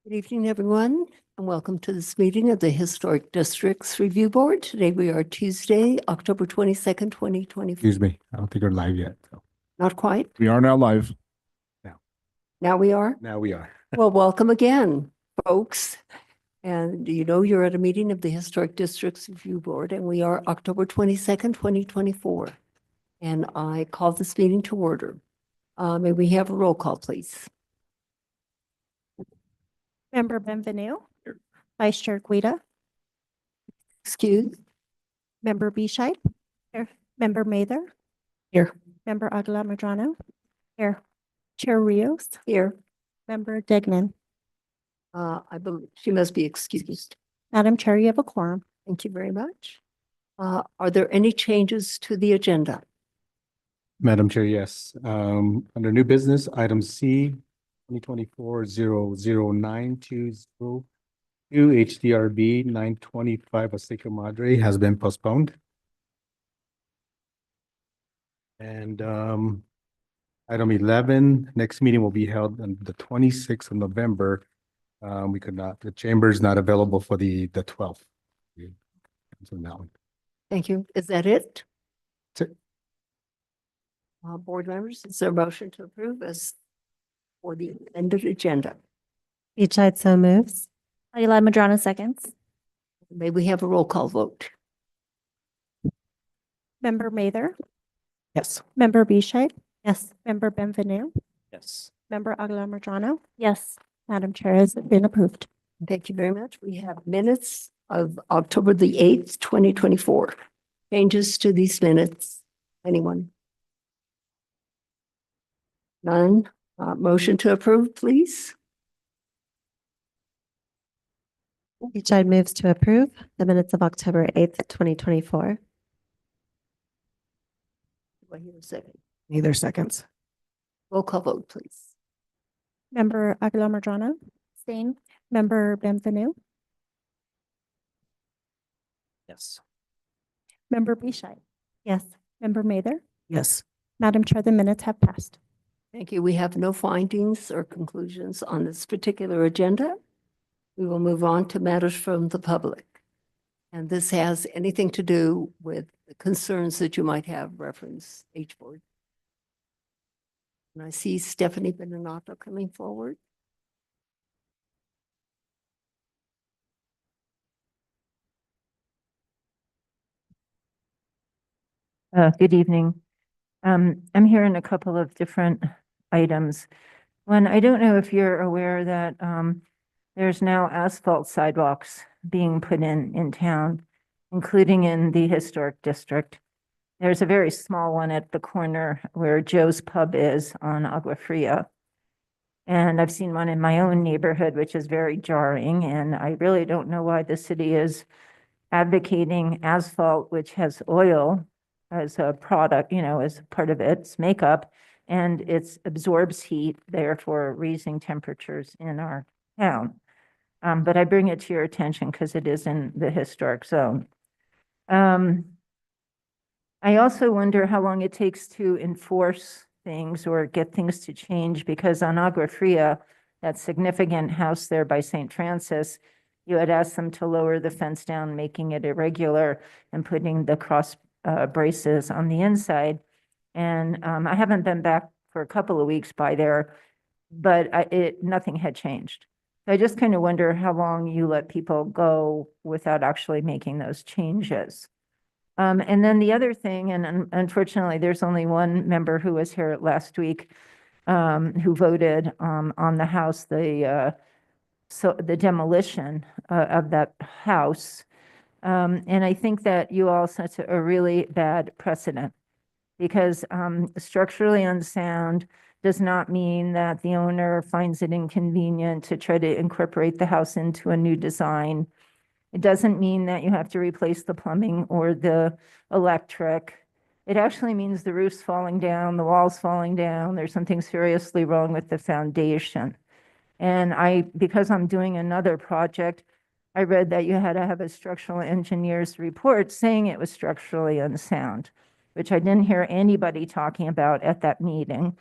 Good evening, everyone, and welcome to this meeting of the Historic Districts Review Board. Today we are Tuesday, October 22nd, 2024. Excuse me, I don't think we're live yet. So. Not quite. We are now live. Now we are? Now we are. Well, welcome again, folks. And you know you're at a meeting of the Historic Districts Review Board, and we are October 22nd, 2024. And I call this meeting to order. May we have a roll call, please? Member Benvenu. Vice Chair Guida. Excuse? Member Bescheid. Here. Member Mather. Here. Member Aguilar Medrano. Here. Chair Rios. Here. Member Degnan. I believe she must be excused. Madam Chair, you have a quorum. Thank you very much. Are there any changes to the agenda? Madam Chair, yes. Under new business, item C, 2024-00920 HDRB 925 Osaka Madre has been postponed. And item 11, next meeting will be held on the 26th of November. We could not, the chamber is not available for the 12th. So that one. Thank you. Is that it? That's it. Board members, is there a motion to approve as for the amended agenda? Bescheid so moves. Aguilar Medrano seconds. May we have a roll call vote? Member Mather. Yes. Member Bescheid. Yes. Member Benvenu. Yes. Member Aguilar Medrano. Yes. Madam Chair, has been approved. Thank you very much. We have minutes of October the 8th, 2024. Changes to these minutes? Anyone? None? Motion to approve, please? Bescheid moves to approve the minutes of October 8th, 2024. Do I hear a second? Neither seconds. Roll call vote, please. Member Aguilar Medrano. Abstain. Member Benvenu. Yes. Member Bescheid. Yes. Member Mather. Yes. Madam Chair, the minutes have passed. Thank you. We have no findings or conclusions on this particular agenda. We will move on to matters from the public. And this has anything to do with the concerns that you might have reference H board. And I see Stephanie Benenato coming forward. Good evening. I'm here in a couple of different items. One, I don't know if you're aware that there's now asphalt sidewalks being put in town, including in the historic district. There's a very small one at the corner where Joe's Pub is on Agua Fria. And I've seen one in my own neighborhood, which is very jarring. And I really don't know why the city is advocating asphalt, which has oil as a product, you know, as part of its makeup, and it absorbs heat, therefore raising temperatures in our town. But I bring it to your attention because it is in the historic zone. I also wonder how long it takes to enforce things or get things to change, because on Agua Fria, that significant house there by St. Francis, you had asked them to lower the fence down, making it irregular and putting the cross braces on the inside. And I haven't been back for a couple of weeks by there, but nothing had changed. So I just kind of wonder how long you let people go without actually making those changes. And then the other thing, and unfortunately, there's only one member who was here last week who voted on the house, the demolition of that house. And I think that you all set a really bad precedent, because structurally unsound does not mean that the owner finds it inconvenient to try to incorporate the house into a new design. It doesn't mean that you have to replace the plumbing or the electric. It actually means the roof's falling down, the wall's falling down, there's something seriously wrong with the foundation. And because I'm doing another project, I read that you had to have a structural engineer's report saying it was structurally unsound, which I didn't hear anybody talking about at that meeting.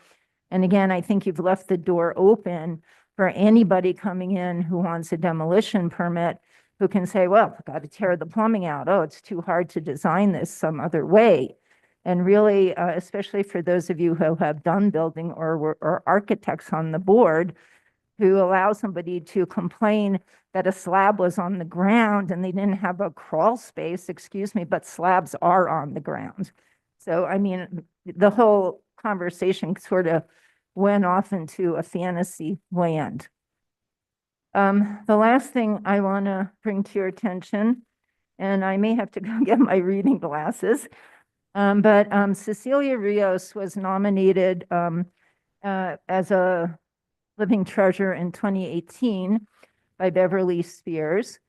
And again, I think you've left the door open for anybody coming in who wants a demolition permit, who can say, well, I've got to tear the plumbing out. Oh, it's too hard to design this some other way. And really, especially for those of you who have done building or architects on the board, who allow somebody to complain that a slab was on the ground and they didn't have a crawl space, excuse me, but slabs are on the ground. So, I mean, the whole conversation sort of went off into a fantasy land. The last thing I want to bring to your attention, and I may have to go get my reading glasses, but Cecilia Rios was nominated as a living treasure in 2018 by Beverly Spears.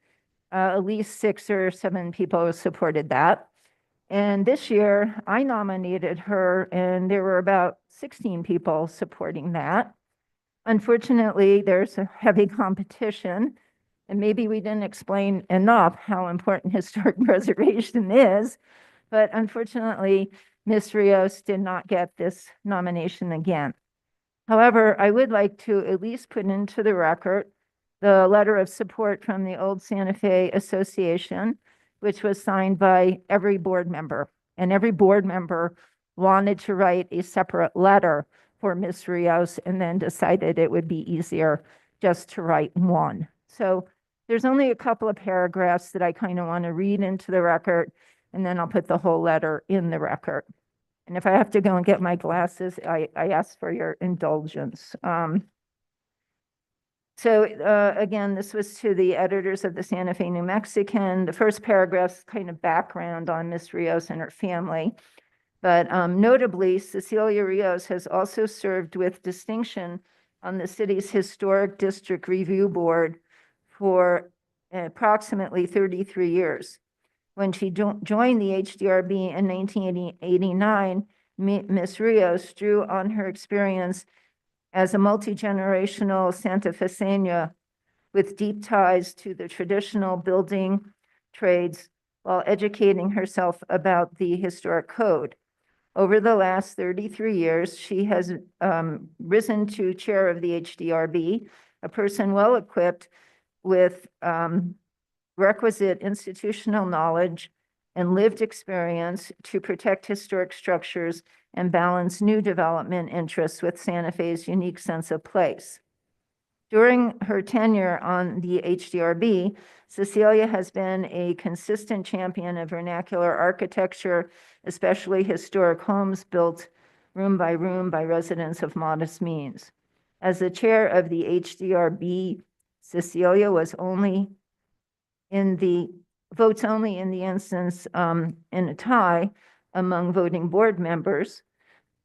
At least 6 or 7 people supported that. And this year, I nominated her, and there were about 16 people supporting that. Unfortunately, there's a heavy competition, and maybe we didn't explain enough how important historic preservation is, but unfortunately, Ms. Rios did not get this nomination again. However, I would like to at least put into the record the letter of support from the Old Santa Fe Association, which was signed by every board member. And every board member wanted to write a separate letter for Ms. Rios and then decided it would be easier just to write one. So there's only a couple of paragraphs that I kind of want to read into the record, and then I'll put the whole letter in the record. And if I have to go and get my glasses, I ask for your indulgence. Again, this was to the editors of the Santa Fe New Mexican. The first paragraph's kind of background on Ms. Rios and her family. But notably, Cecilia Rios has also served with distinction on the city's Historic District Review Board for approximately 33 years. When she joined the HDRB in 1989, Ms. Rios drew on her experience as a multi-generational Santa Fecena with deep ties to the traditional building trades while educating herself about the historic code. Over the last 33 years, she has risen to chair of the HDRB, a person well-equipped with requisite institutional knowledge and lived experience to protect historic structures and balance new development interests with Santa Fe's unique sense of place. During her tenure on the HDRB, Cecilia has been a consistent champion of vernacular architecture, especially historic homes built room by residents of modest means. As the chair of the HDRB, Cecilia was votes only in the instance in a tie among voting board members,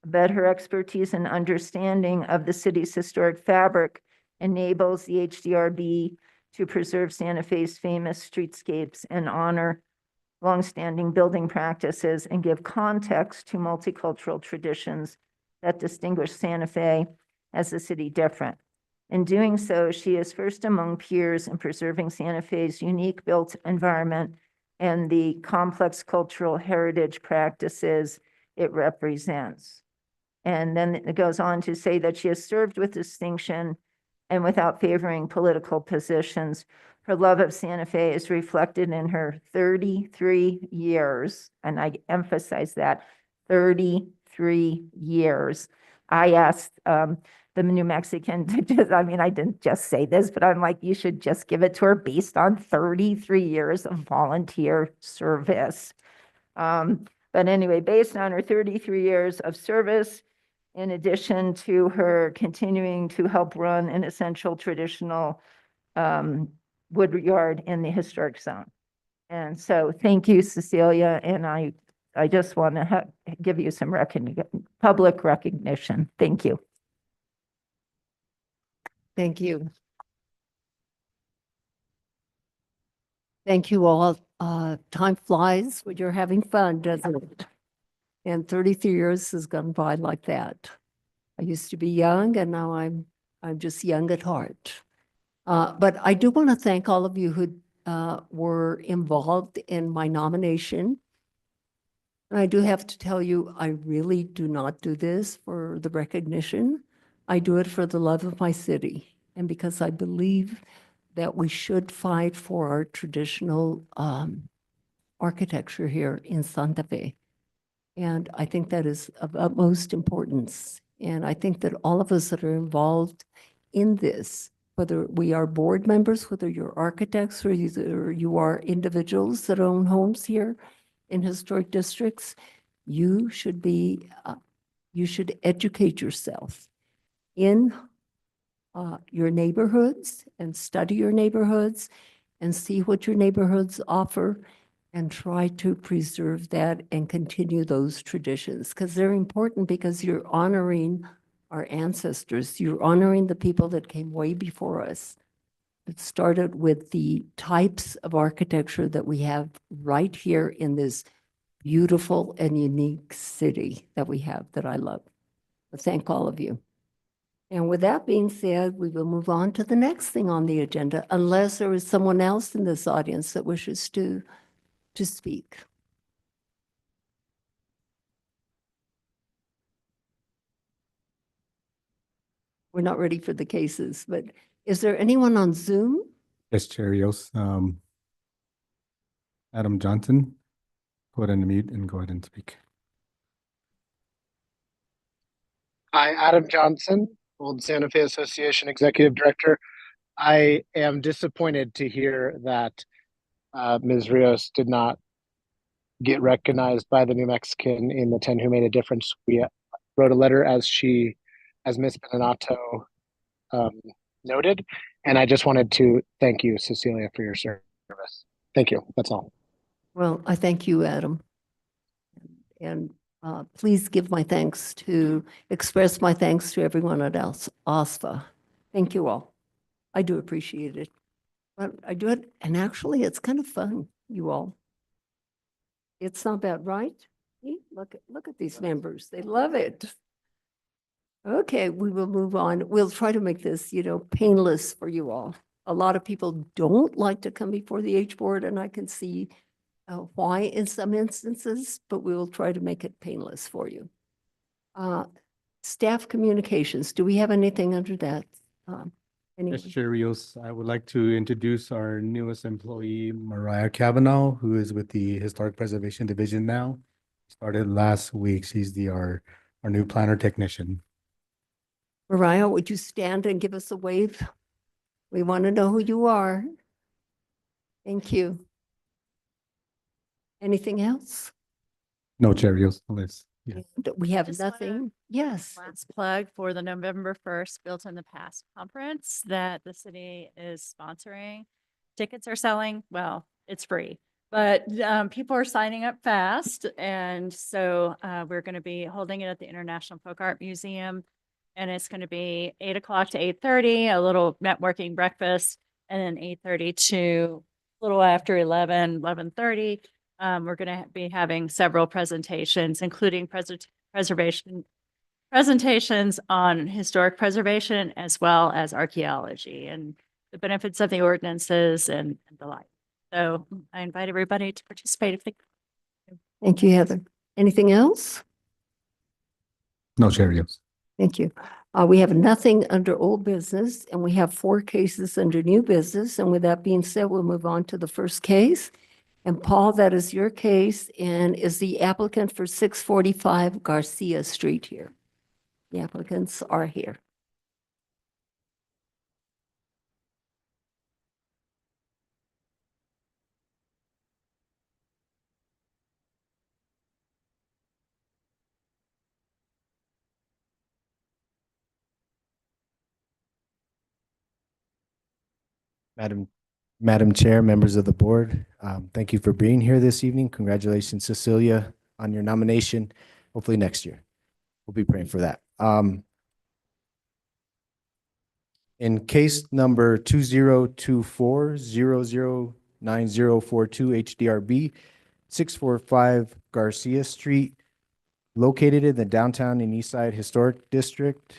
but her expertise and understanding of the city's historic fabric enables the HDRB to preserve Santa Fe's famous streetscapes and honor longstanding building practices and give context to multicultural traditions that distinguish Santa Fe as a city different. In doing so, she is first among peers in preserving Santa Fe's unique built environment and the complex cultural heritage practices it represents. And then it goes on to say that she has served with distinction and without favoring political positions. Her love of Santa Fe is reflected in her 33 years, and I emphasize that, 33 years. I asked the New Mexican to just, I mean, I didn't just say this, but I'm like, you should just give it to her based on 33 years of volunteer service. But anyway, based on her 33 years of service, in addition to her continuing to help run an essential traditional wood yard in the historic zone. And so thank you, Cecilia. And I just want to give you some public recognition. Thank you. Thank you. Thank you all. Time flies when you're having fun, doesn't it? And 33 years has gone by like that. I used to be young and now I'm just young at heart. But I do want to thank all of you who were involved in my nomination. And I do have to tell you, I really do not do this for the recognition. I do it for the love of my city. and because I believe that we should fight for our traditional architecture here in Santa Fe. And I think that is of utmost importance. And I think that all of us that are involved in this, whether we are board members, whether you're architects, or you are individuals that own homes here in historic districts, you should be, you should educate yourself in your neighborhoods and study your neighborhoods and see what your neighborhoods offer and try to preserve that and continue those traditions, because they're important, because you're honoring our ancestors. You're honoring the people that came way before us. It started with the types of architecture that we have right here in this beautiful and unique city that we have, that I love. But thank all of you. And with that being said, we will move on to the next thing on the agenda, unless there is someone else in this audience that wishes to speak. We're not ready for the cases, but is there anyone on Zoom? Yes, Chair Rios. Adam Johnson, go ahead and mute and go ahead and speak. Hi, Adam Johnson, Old Santa Fe Association Executive Director. I am disappointed to hear that Ms. Rios did not get recognized by the New Mexican in the 10 Who Made a Difference. We wrote a letter as Ms. Benato noted, and I just wanted to thank you, Cecilia, for your service. Thank you. That's all. Well, I thank you, Adam. And please give my thanks express my thanks to everyone at OSFA. Thank you all. I do appreciate it. But I do it, and actually it's kind of fun, you all. It's not bad, right? See, look at these members. They love it. Okay, we will move on. We'll try to make this, painless for you all. A lot of people don't like to come before the H board, and I can see why in some instances, but we will try to make it painless for you. Staff communications, do we have anything under that? Anyway. Yes, Chair Rios, I would like to introduce our newest employee, Mariah Kavanaugh, who is with the Historic Preservation Division now. Started last week. She's our new planner technician. Mariah, would you stand and give us a wave? We want to know who you are. Thank you. Anything else? No, Chair Rios, yes. We have Just wanna- nothing. Yes. Last plug for the November 1st Built in the Past conference that the city is sponsoring. Tickets are selling. Well, it's free, but people are signing up fast. And so we're going to be holding it at the International Folk Art Museum. And it's going to be 8 o'clock to 8:30, a little networking breakfast, and then 8:30 to a little after 11:30. We're going to be having several presentations, including presentations on historic preservation as well as archaeology and the benefits of the ordinances and the like. So I invite everybody to participate if they. Thank you, Heather. Anything else? No, Chair Rios. Thank you. We have nothing under old business, and we have 4 cases under new business. And with that being said, we'll move on to the first case. And Paul, that is your case, and is the applicant for 645 Garcia Street here. The applicants are here. Madam Chair, members of the board, thank you for being here this evening. Congratulations, Cecilia, on your nomination. Hopefully next year. We'll be praying for that. In case number 2024-009042 HDRB 645 Garcia Street, located in the downtown and east side historic district,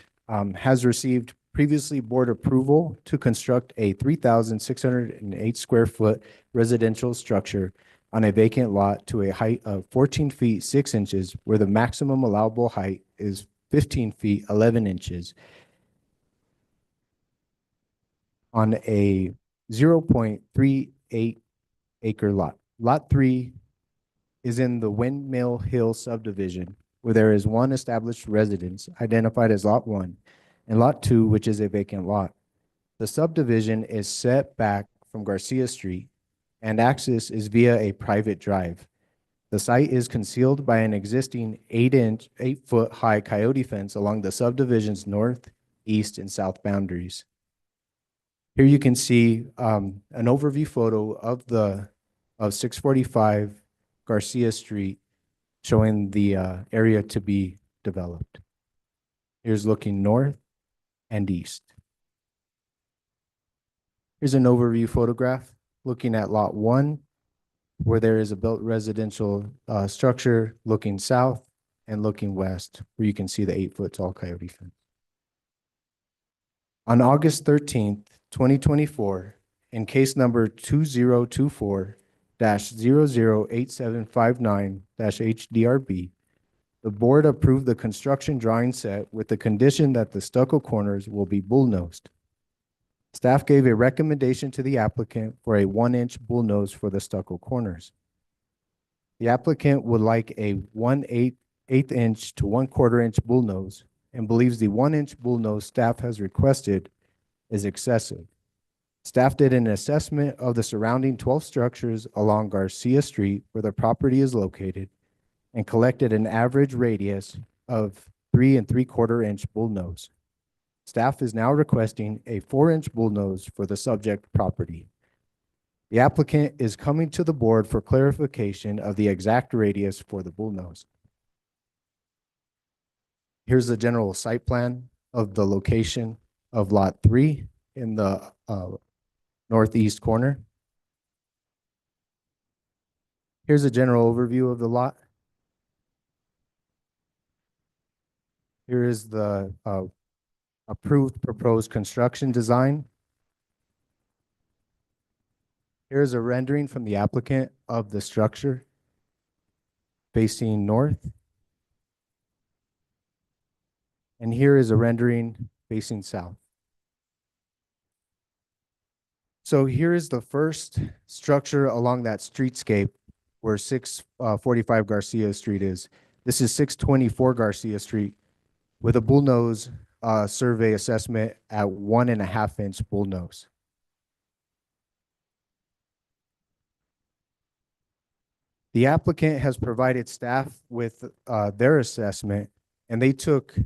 has received previously board approval to construct a 3,608 square foot residential structure on a vacant lot to a height of 14 feet 6 inches, where the maximum allowable height is 15 feet 11 inches. on a 0.38 acre lot. Lot 3 is in the Windmill Hill subdivision, where there is one established residence identified as Lot 1 and Lot 2, which is a vacant lot. The subdivision is set back from Garcia Street and access is via a private drive. The site is concealed by an existing 8-foot high coyote fence along the subdivision's north, east, and south boundaries. Here you can see an overview photo of 645 Garcia Street, showing the area to be developed. Here's looking north and east. Here's an overview photograph looking at Lot 1, where there is a built residential structure looking south and looking west, where you can see the 8-foot tall coyote fence. On August 13th, 2024, in case number 2024-008759-HDRB, the board approved the construction drawing set with the condition that the stucco corners will be bullnosed. Staff gave a recommendation to the applicant for a 1-inch bullnose for the stucco corners. The applicant would like a 1/8 inch to 1/4 inch bullnose and believes the 1-inch bullnose staff has requested is excessive. Staff did an assessment of the surrounding 12 structures along Garcia Street where the property is located and collected an average radius of 3 3/4 inch bullnose. Staff is now requesting a 4-inch bullnose for the subject property. The applicant is coming to the board for clarification of the exact radius for the bullnose. Here's the general site plan of the location of Lot 3 in the northeast corner. Here's a general overview of the lot. Here is the approved proposed construction design. Here's a rendering from the applicant of the structure facing north. And here is a rendering facing south. So here is the first structure along that streetscape where 645 Garcia Street is. This is 624 Garcia Street with a bullnose survey assessment at 1.5 inch bullnose. The applicant has provided staff with their assessment, and they took,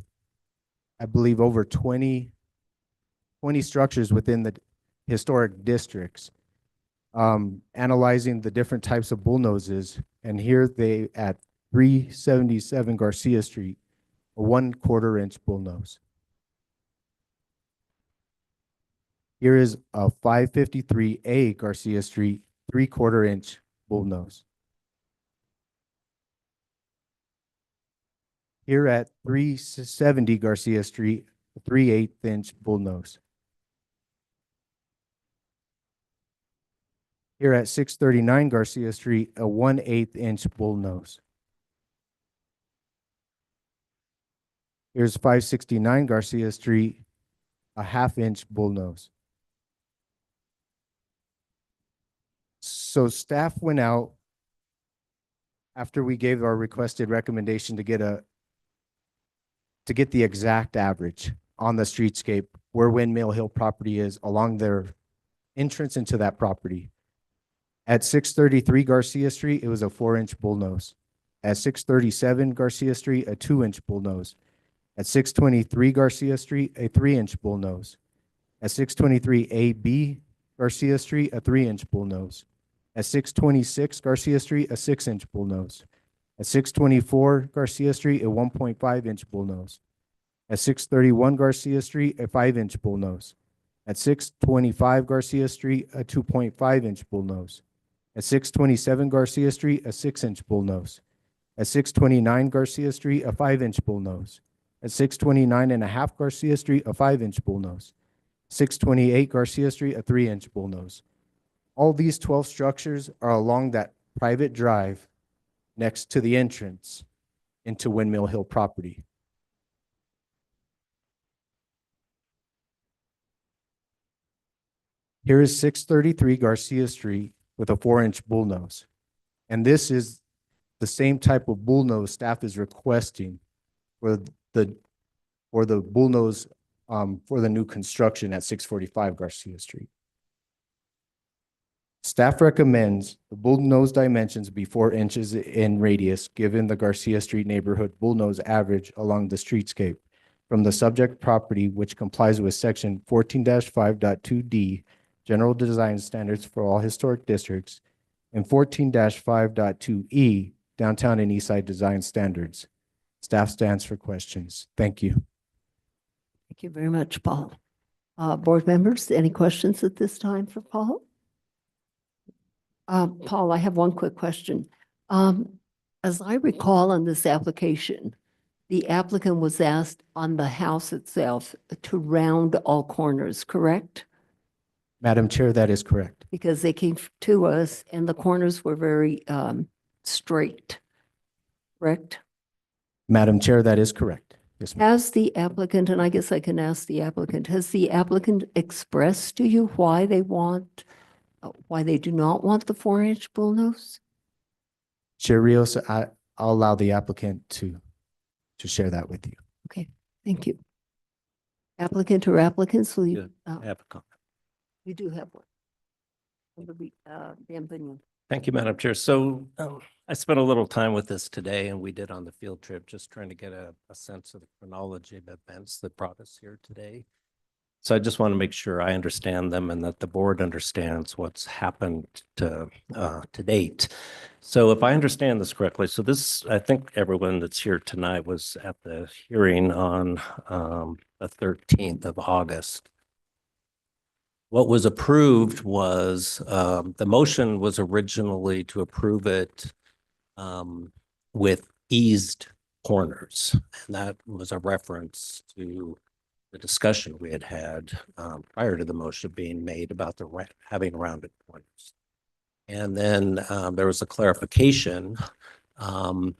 I believe, over 20 structures within the historic districts, analyzing the different types of bullnoses. And here they, at 377 Garcia Street, a 1/4 inch bullnose. Here is a 553A Garcia Street, 3/4 inch bullnose. Here at 370 Garcia Street, a 3/8 inch bullnose. Here at 639 Garcia Street, a 1/8 inch bullnose. Here's 569 Garcia Street, a 1/2 inch bullnose. So staff went out after we gave our requested recommendation to get the exact average on the streetscape where Windmill Hill property is along their entrance into that property. At 633 Garcia Street, it was a 4-inch bullnose. At 637 Garcia Street, a 2-inch bullnose. At 623 Garcia Street, a 3-inch bullnose. At 623 AB Garcia Street, a 3-inch bullnose. At 626 Garcia Street, a 6-inch bullnose. At 624 Garcia Street, a 1.5 inch bullnose. At 631 Garcia Street, a 5-inch bullnose. At 625 Garcia Street, a 2.5 inch bullnose. At 627 Garcia Street, a 6-inch bullnose. At 629 Garcia Street, a 5-inch bullnose. At 629.5 Garcia Street, a 5-inch bullnose. 628 Garcia Street, a 3-inch bullnose. All these 12 structures are along that private drive next to the entrance into Windmill Hill property. Here is 633 Garcia Street with a 4-inch bullnose. And this is the same type of bullnose staff is requesting for the bullnose for the new construction at 645 Garcia Street. Staff recommends the bullnose dimensions be 4 inches in radius, given the Garcia Street neighborhood bullnose average along the streetscape from the subject property, which complies with section 14-5.2D, general design standards for all historic districts, and 14-5.2E, downtown and east side design standards. Staff stands for questions. Thank you. Thank you very much, Paul. Board members, any questions at this time for Paul? Paul, I have one quick question. As I recall on this application, the applicant was asked on the house itself to round all corners, correct? Madam Chair, that is correct. Because they came to us and the corners were very straight, correct? Madam Chair, that is correct. Yes, ma'am. Has the applicant, and I guess I can ask the applicant, has the applicant expressed to you why they do not want the 4-inch bullnose? Chair Rios, I'll allow the applicant to share that with you. Okay, thank you. Applicant or applicants, will you? I have a comment. You do have one. It'll be, Bienvenu. Thank you, Madam Chair. So I spent a little time with this today and we did on the field trip, just trying to get a sense of the chronology of events that brought us here today. So I just want to make sure I understand them and that the board understands what's happened to date. So if I understand this correctly, so this, I think everyone that's here tonight was at the hearing on the 13th of August. What was approved was, the motion was originally to approve it with eased corners. And that was a reference to the discussion we had had prior to the motion being made about the having rounded corners. And then there was a clarification in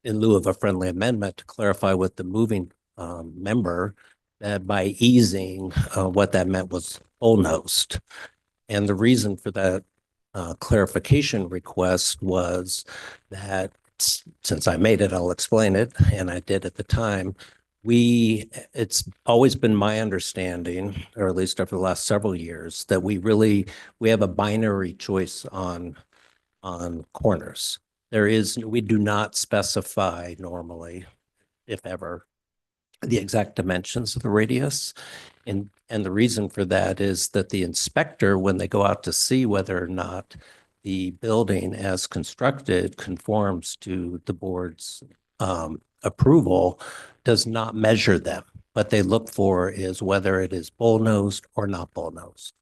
lieu of a friendly amendment to clarify with the moving member that by easing, what that meant was bullnosed. And the reason for that clarification request was that since I made it, I'll explain it, and I did at the time. It's always been my understanding, or at least over the last several years, that we have a binary choice on corners. We do not specify normally, if ever, the exact dimensions of the radius. And the reason for that is that the inspector, when they go out to see whether or not the building as constructed conforms to the board's approval, does not measure them. What they look for is whether it is bullnosed or not bullnosed.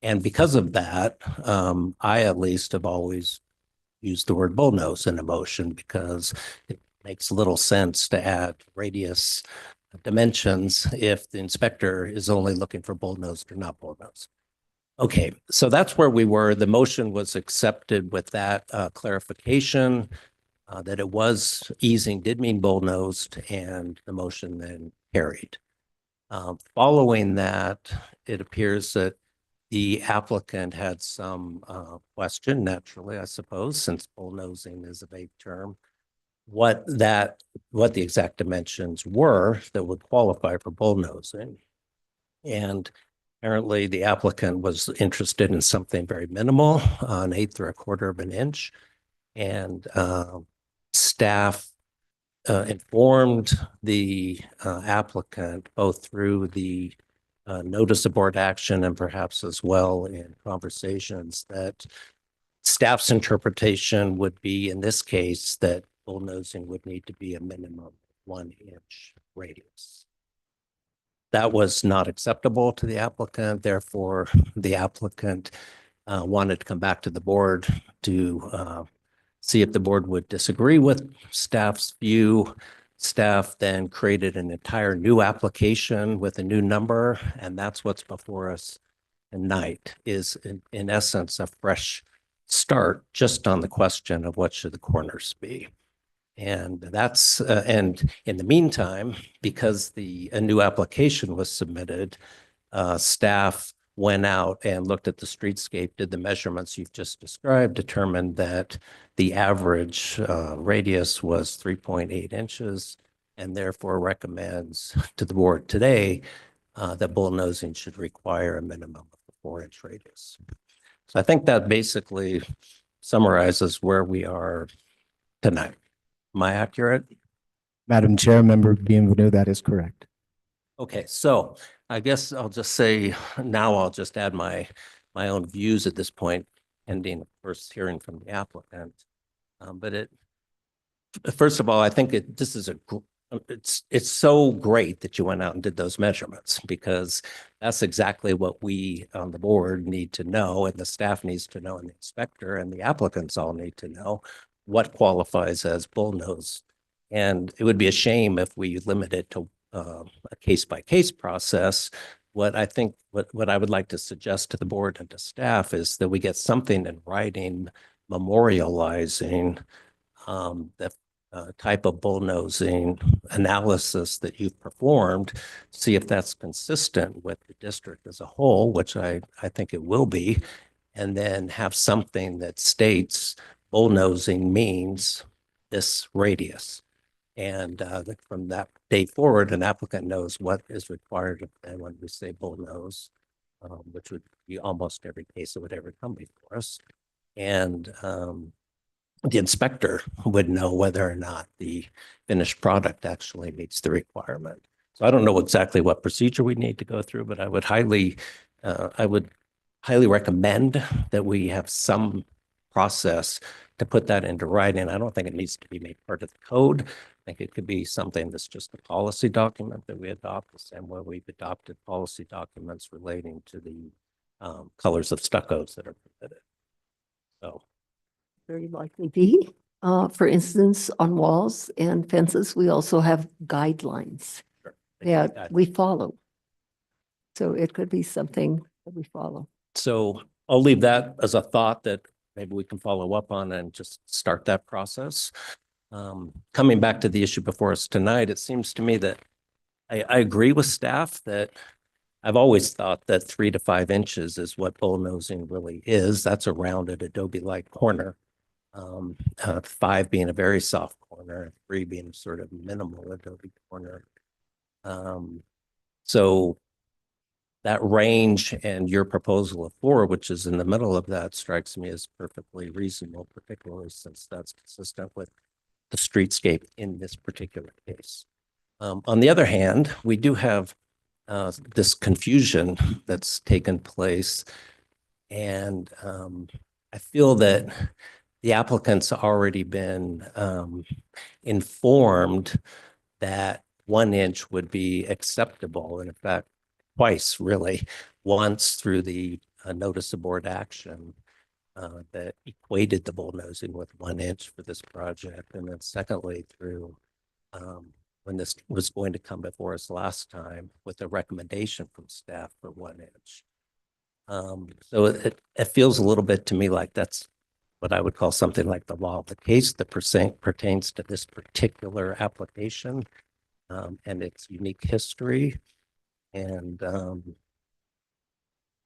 And because of that, I at least have always used the word bullnose in a motion because it makes little sense to add radius dimensions if the inspector is only looking for bullnosed or not bullnosed. Okay, so that's where we were. The motion was accepted with that clarification. That it was easing did mean bullnosed, and the motion then carried. Following that, it appears that the applicant had some question, naturally, I suppose, since bullnosing is a vague term, what the exact dimensions were that would qualify for bullnosing. And apparently the applicant was interested in something very minimal, an 1/8 or 1/4 of an inch. And staff informed the applicant both through the notice of board action and perhaps as well in conversations that staff's interpretation would be in this case that bullnosing would need to be a minimum 1-inch radius. That was not acceptable to the applicant. Therefore, the applicant wanted to come back to the board to see if the board would disagree with staff's view. Staff then created an entire new application with a new number, and that's what's before us tonight is in essence a fresh start just on the question of what should the corners be. And that's and in the meantime, because a new application was submitted, staff went out and looked at the streetscape, did the measurements you've just described, determined that the average radius was 3.8 inches, and therefore recommends to the board today that bullnosing should require a minimum of a 4-inch radius. So I think that basically summarizes where we are tonight. Am I accurate? Madam Chair, Member Bienvenue, that is correct. Okay, so I guess I'll just say, now I'll just add my own views at this point, pending first hearing from the applicant. First of all, I think this is it's so great that you went out and did those measurements, because that's exactly what we on the board need to know, and the staff needs to know, and the inspector and the applicants all need to know what qualifies as bullnose. And it would be a shame if we limit it to a case-by-case process. What I would like to suggest to the board and to staff is that we get something in writing memorializing the type of bullnosing analysis that you've performed, see if that's consistent with the district as a whole, which I think it will be, and then have something that states bullnosing means this radius. And from that date forward, an applicant knows what is required and when we say bullnose, which would be almost every case that would ever come before us. And the inspector would know whether or not the finished product actually meets the requirement. So I don't know exactly what procedure we need to go through, but I would highly recommend that we have some process to put that into writing. I don't think it needs to be made part of the code. I think it could be something that's just a policy document that we adopt, the same way we've adopted policy documents relating to the colors of stuccos that are permitted. So. Very likely be. For instance, on walls and fences, we also have guidelines that we follow. So it could be something that we follow. So I'll leave that as a thought that maybe we can follow up on and just start that process. Coming back to the issue before us tonight, it seems to me that I agree with staff that I've always thought that 3 to 5 inches is what bullnosing really is. That's a rounded adobe-like corner. 5 being a very soft corner, 3 being sort of minimal adobe corner. So that range and your proposal of 4, which is in the middle of that, strikes me as perfectly reasonable, particularly since that's consistent with the streetscape in this particular case. On the other hand, we do have this confusion that's taken place, and I feel that the applicant's already been informed that 1 inch would be acceptable. And in fact, twice really, once through the notice of board action that equated the bullnosing with 1 inch for this project. And then secondly, through when this was going to come before us last time with a recommendation from staff for 1 inch. So it feels a little bit to me like that's what I would call something like the law of the case that pertains to this particular application and its unique history. And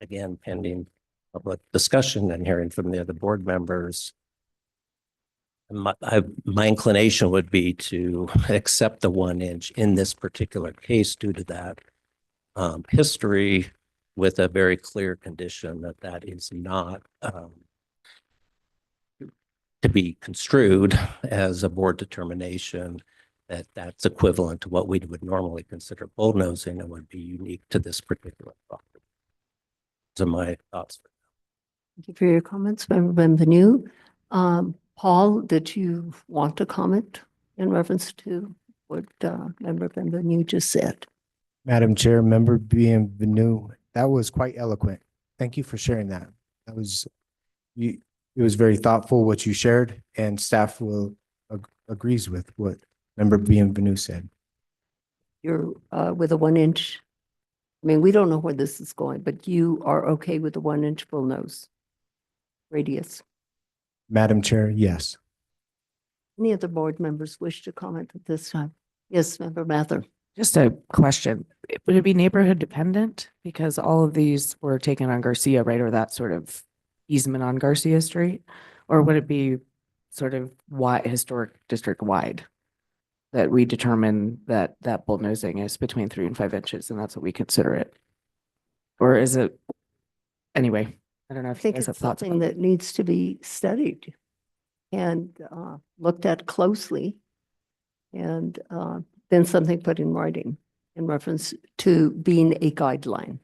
again, pending public discussion and hearing from the other board members, my inclination would be to accept the 1 inch in this particular case due to that history, with a very clear condition that that is not to be construed as a board determination, that that's equivalent to what we would normally consider bullnosing and would be unique to this particular property. Those are my thoughts. Thank you for your comments, Member Benvenue. Paul, did you want to comment in reference to what Member Benvenue just said? Madam Chair, Member Bienvenue, that was quite eloquent. Thank you for sharing that. That was, it was very thoughtful what you shared, and staff will agrees with what Member Bienvenue said. You're with a 1 inch. I mean, we don't know where this is going, but you are okay with the 1 inch bullnose radius. Madam Chair, yes. Any other board members wish to comment at this time? Yes, Member Mather. Just a question. Would it be neighborhood dependent? Because all of these were taken on Garcia, right? Or that sort of easement on Garcia Street? Or would it be sort of wide, historic district wide? That we determine that that bulldozing is between 3 and 5 inches and that's what we consider it? Or is it, anyway, I don't know I if you think guys have it's thoughts. something that needs to be studied and looked at closely. And then something put in writing in reference to being a guideline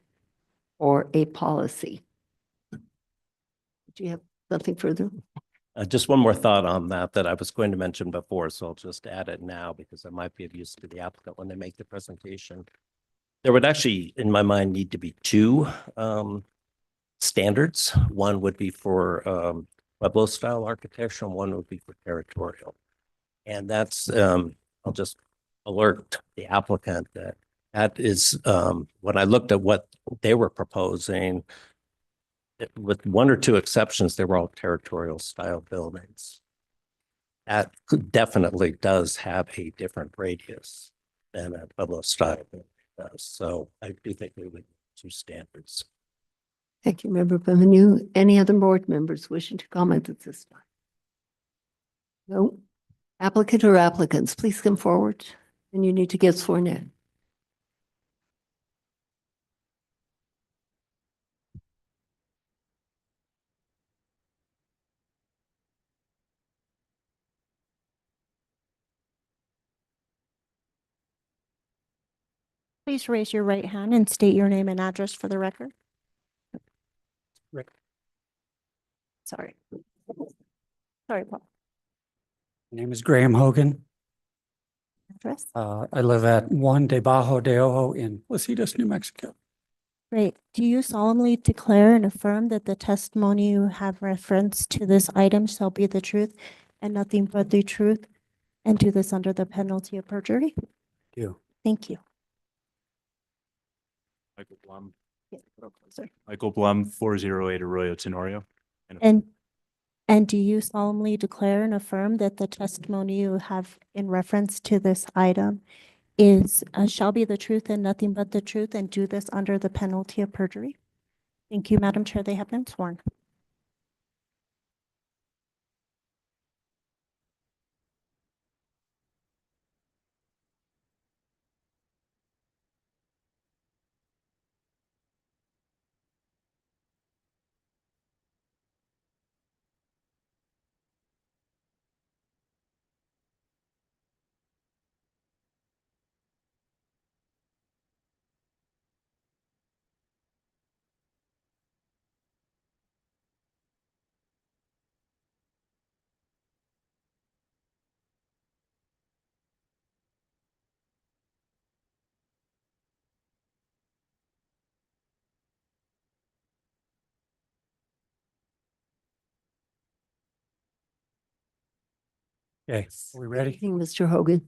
or a policy. Do you have something further? Just one more thought on that I was going to mention before, so I'll just add it now because it might be of use to the applicant when they make the presentation. There would actually, in my mind, need to be two standards. One would be for Pueblo style architecture and one would be for territorial. And that's, I'll just alert the applicant that that is, when I looked at what they were proposing, with one or two exceptions, they were all territorial style buildings. That definitely does have a different radius than a Pueblo style building does. So I do think we would two standards. Thank you, Member Benvenu. Any other board members wishing to comment at this time? No. Applicant or applicants, please come forward and you need to get sworn in. Please raise your right hand and state your name and address for the record. Rick. Sorry. Sorry, Paul. My name is Graham Hogan. Address? I live at 1 de Bajo de Ojo in Placitas, New Mexico. Great. Do you solemnly declare and affirm that the testimony you have referenced to this item shall be the truth and nothing but the truth, and do this under the penalty of perjury? Do. Thank you. Michael Blum, Yeah, a little closer. Michael Blum, 408 Arroyo Tenorio. And do you solemnly declare and affirm that the testimony you have in reference to this item is shall be the truth and nothing but the truth, and do this under the penalty of perjury? Thank you, Madam Chair. They have been sworn. Okay, are we ready? Evening, Mr. Hogan.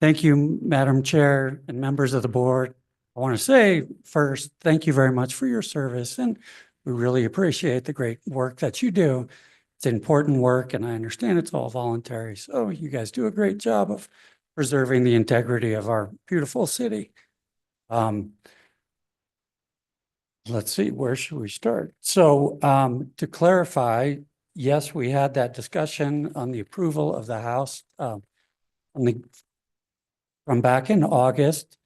Thank you, Madam Chair and members of the board. I want to say first, thank you very much for your service, and we really appreciate the great work that you do. It's important work, and I understand it's all voluntary. So you guys do a great job of preserving the integrity of our beautiful city. Let's see, where should we start? So to clarify, yes, we had that discussion on the approval of the house from back in August.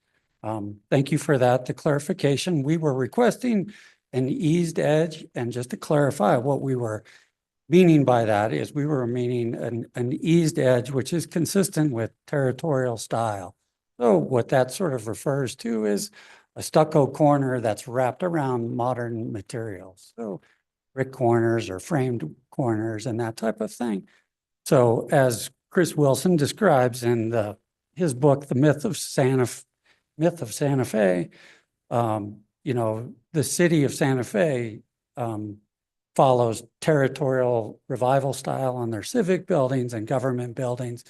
Thank you for that, the clarification. We were requesting an eased edge, and just to clarify what we were meaning by that is we were meaning an eased edge, which is consistent with territorial style. So what that sort of refers to is a stucco corner that's wrapped around modern materials. So brick corners or framed corners and that type of thing. So as Chris Wilson describes in his book, The Myth of Santa Fe, you know, the city of Santa Fe follows territorial revival style on their civic buildings and government buildings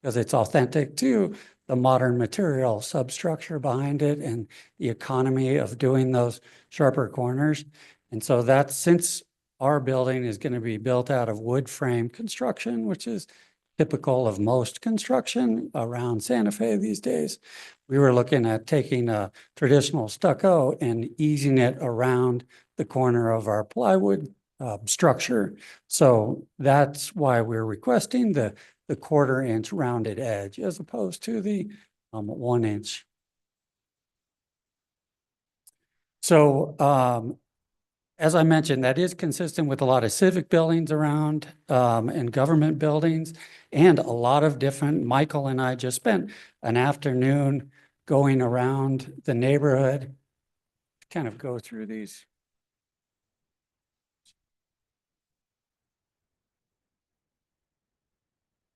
because it's authentic to the modern material substructure behind it and the economy of doing those sharper corners. And so that's, since our building is going to be built out of wood frame construction, which is typical of most construction around Santa Fe these days. We were looking at taking a traditional stucco and easing it around the corner of our plywood structure. So that's why we're requesting the 1/4 inch rounded edge as opposed to the 1 inch. So as I mentioned, that is consistent with a lot of civic buildings around and government buildings and a lot of different, Michael and I just spent an afternoon going around the neighborhood, kind of go through these.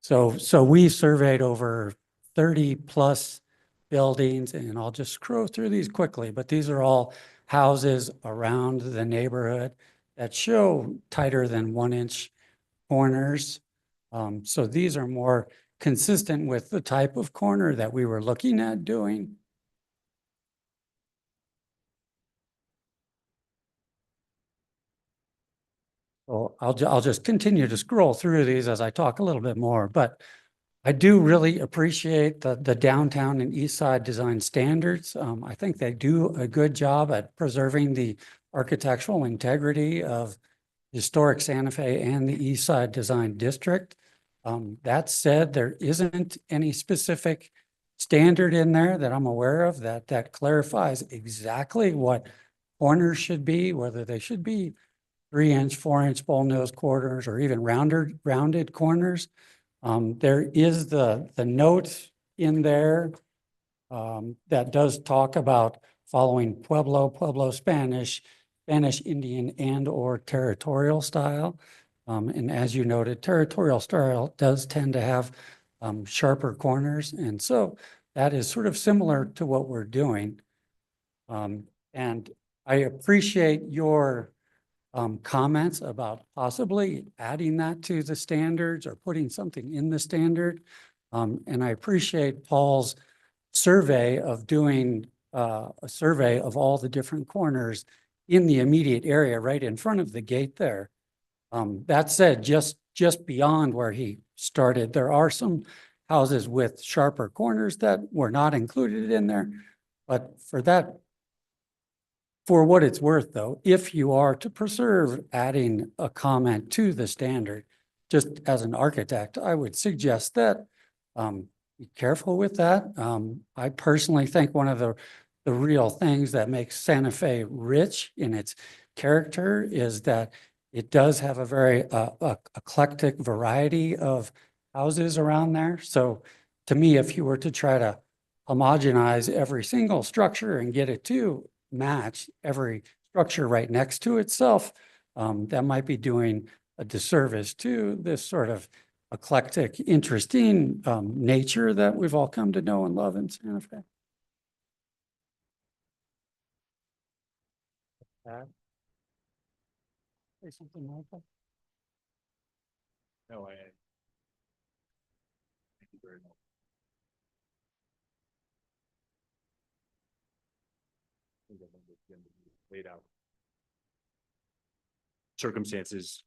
So we surveyed over 30 plus buildings, and I'll just scroll through these quickly, but these are all houses around the neighborhood that show tighter than 1 inch corners. So these are more consistent with the type of corner that we were looking at doing. So I'll just continue to scroll through these as I talk a little bit more, but I do really appreciate the downtown and east side design standards. I think they do a good job at preserving the architectural integrity of historic Santa Fe and the east side design district. That said, there isn't any specific standard in there that I'm aware of that clarifies exactly what corners should be, whether they should be 3-inch, 4-inch bullnose corners, or even rounded corners. There is the note in there that does talk about following Pueblo Spanish, Indian, and or territorial style. And as you noted, territorial style does tend to have sharper corners. And so that is sort of similar to what we're doing. And I appreciate your comments about possibly adding that to the standards or putting something in the standard. And I appreciate Paul's survey of doing a survey of all the different corners in the immediate area right in front of the gate there. That said, just beyond where he started, there are some houses with sharper corners that were not included in there. But for what it's worth, though, if you are to preserve adding a comment to the standard, just as an architect, I would suggest that be careful with that. I personally think one of the real things that makes Santa Fe rich in its character is that it does have a very eclectic variety of houses around there. So to me, if you were to try to homogenize every single structure and get it to match every structure right next to itself, that might be doing a disservice to this sort of eclectic, interesting nature that we've all come to know and love in Santa Fe. Say something, Michael? No, thank you very much. I think I've laid out circumstances,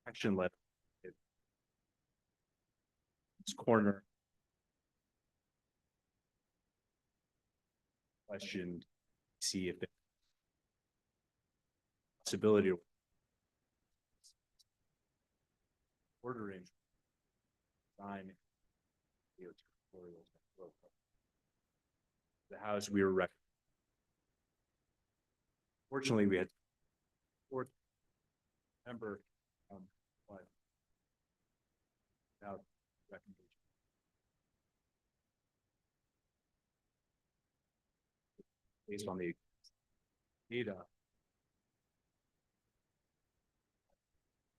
action letter. This corner questioned, see if the possibility of ordering design the house we were fortunately we had fourth member but without recommendation. Based on the data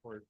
or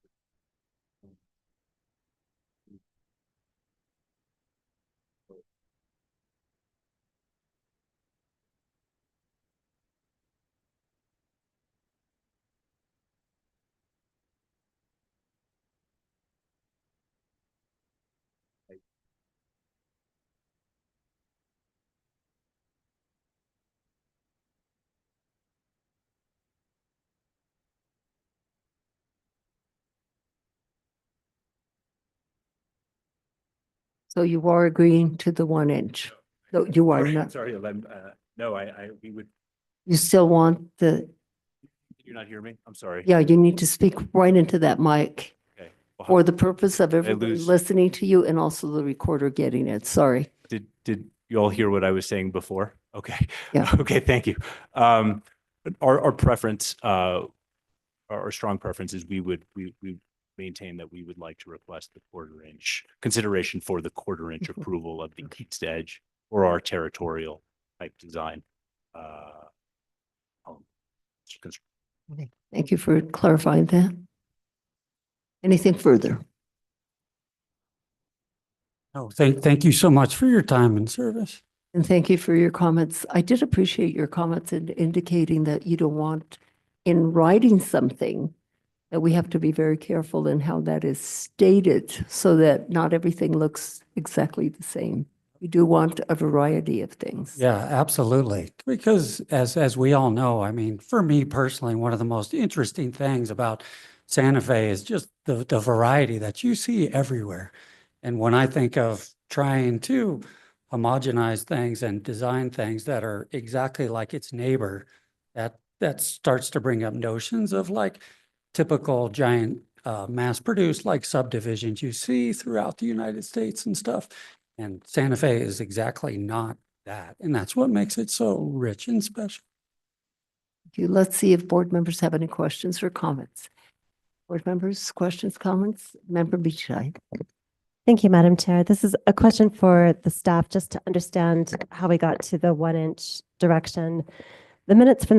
So you are agreeing to the 1 inch? No, you are Sorry, not. sorry, no, we would, You still want the, did you not hear me? I'm sorry. yeah, you need to speak right into that mic Okay. Well, for the purpose of I everybody lose- listening to you and also the recorder getting it. Sorry. Did you all hear what I was saying before? Okay. Yeah. Okay, thank you. Our preference, our strong preference is we maintain that we would like to request the 1/4 inch consideration for the 1/4 inch approval of the east edge or our territorial type design. Construction. Okay. Thank you for clarifying that. Anything further? Oh, thank you so much for your time and service. And thank you for your comments. I did appreciate your comments in indicating that you don't want in writing something that we have to be very careful in how that is stated so that not everything looks exactly the same. We do want a variety of things. Yeah, absolutely. Because as we all know, I mean, for me personally, one of the most interesting things about Santa Fe is just the variety that you see everywhere. And when I think of trying to homogenize things and design things that are exactly like its neighbor, that starts to bring up notions of like typical giant mass-produced like subdivisions you see throughout the United States and stuff. And Santa Fe is exactly not that. And that's what makes it so rich and special. Let's see if board members have any questions or comments. Board members, questions, comments? Member Beachside. Thank you, Madam Chair. This is a question for the staff, just to understand how we got to the 1 inch direction. The minutes from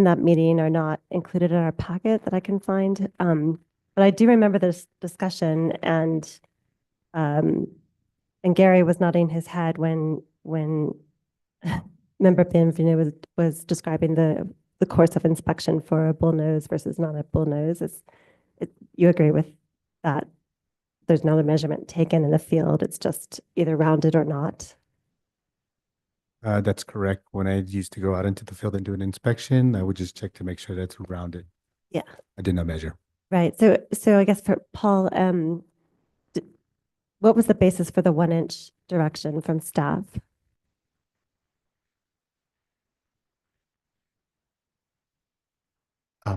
that meeting are not included in our packet that I can find. But I do remember this discussion and Gary was nodding his head when Member Bienvenu was describing the course of inspection for a bullnose versus not a bullnose. You agree with that? There's no measurement taken in the field. It's just either rounded or not. That's correct. When I used to go out into the field and do an inspection, I would just check to make sure that's rounded. Yeah. I did not measure. Right. So I guess for Paul, what was the basis for the 1 inch direction from staff?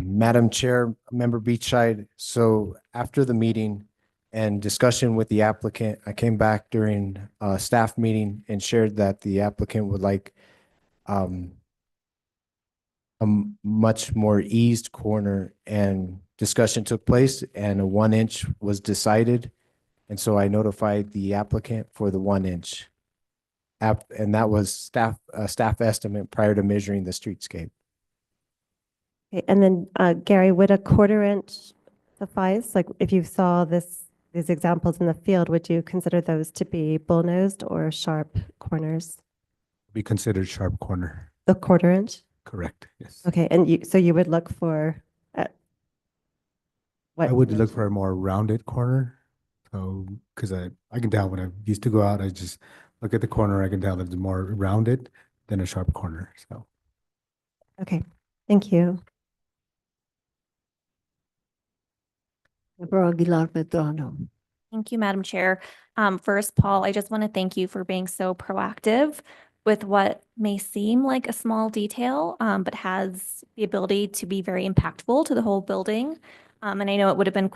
Madam Chair, Member Beachside, so after the meeting and discussion with the applicant, I came back during a staff meeting and shared that the applicant would like a much more eased corner, and discussion took place and a 1 inch was decided. And so I notified the applicant for the 1 inch. And that was staff estimate prior to measuring the streetscape. Okay, and then Gary, would a 1/4 inch suffice? Like if you saw these examples in the field, would you consider those to be bullnosed or sharp corners? Be considered sharp corner. The 1/4 inch? Correct. Yes. Okay, and so you would look for what? I would look for a more rounded corner. So, because I can tell when I used to go out, I just look at the corner, I can tell that it's more rounded than a sharp corner. So. Okay, thank you. Member Aguilar Medrano. Thank you, Madam Chair. First, Paul, I just want to thank you for being so proactive with what may seem like a small detail, but has the ability to be very impactful to the whole building. And I know it would have been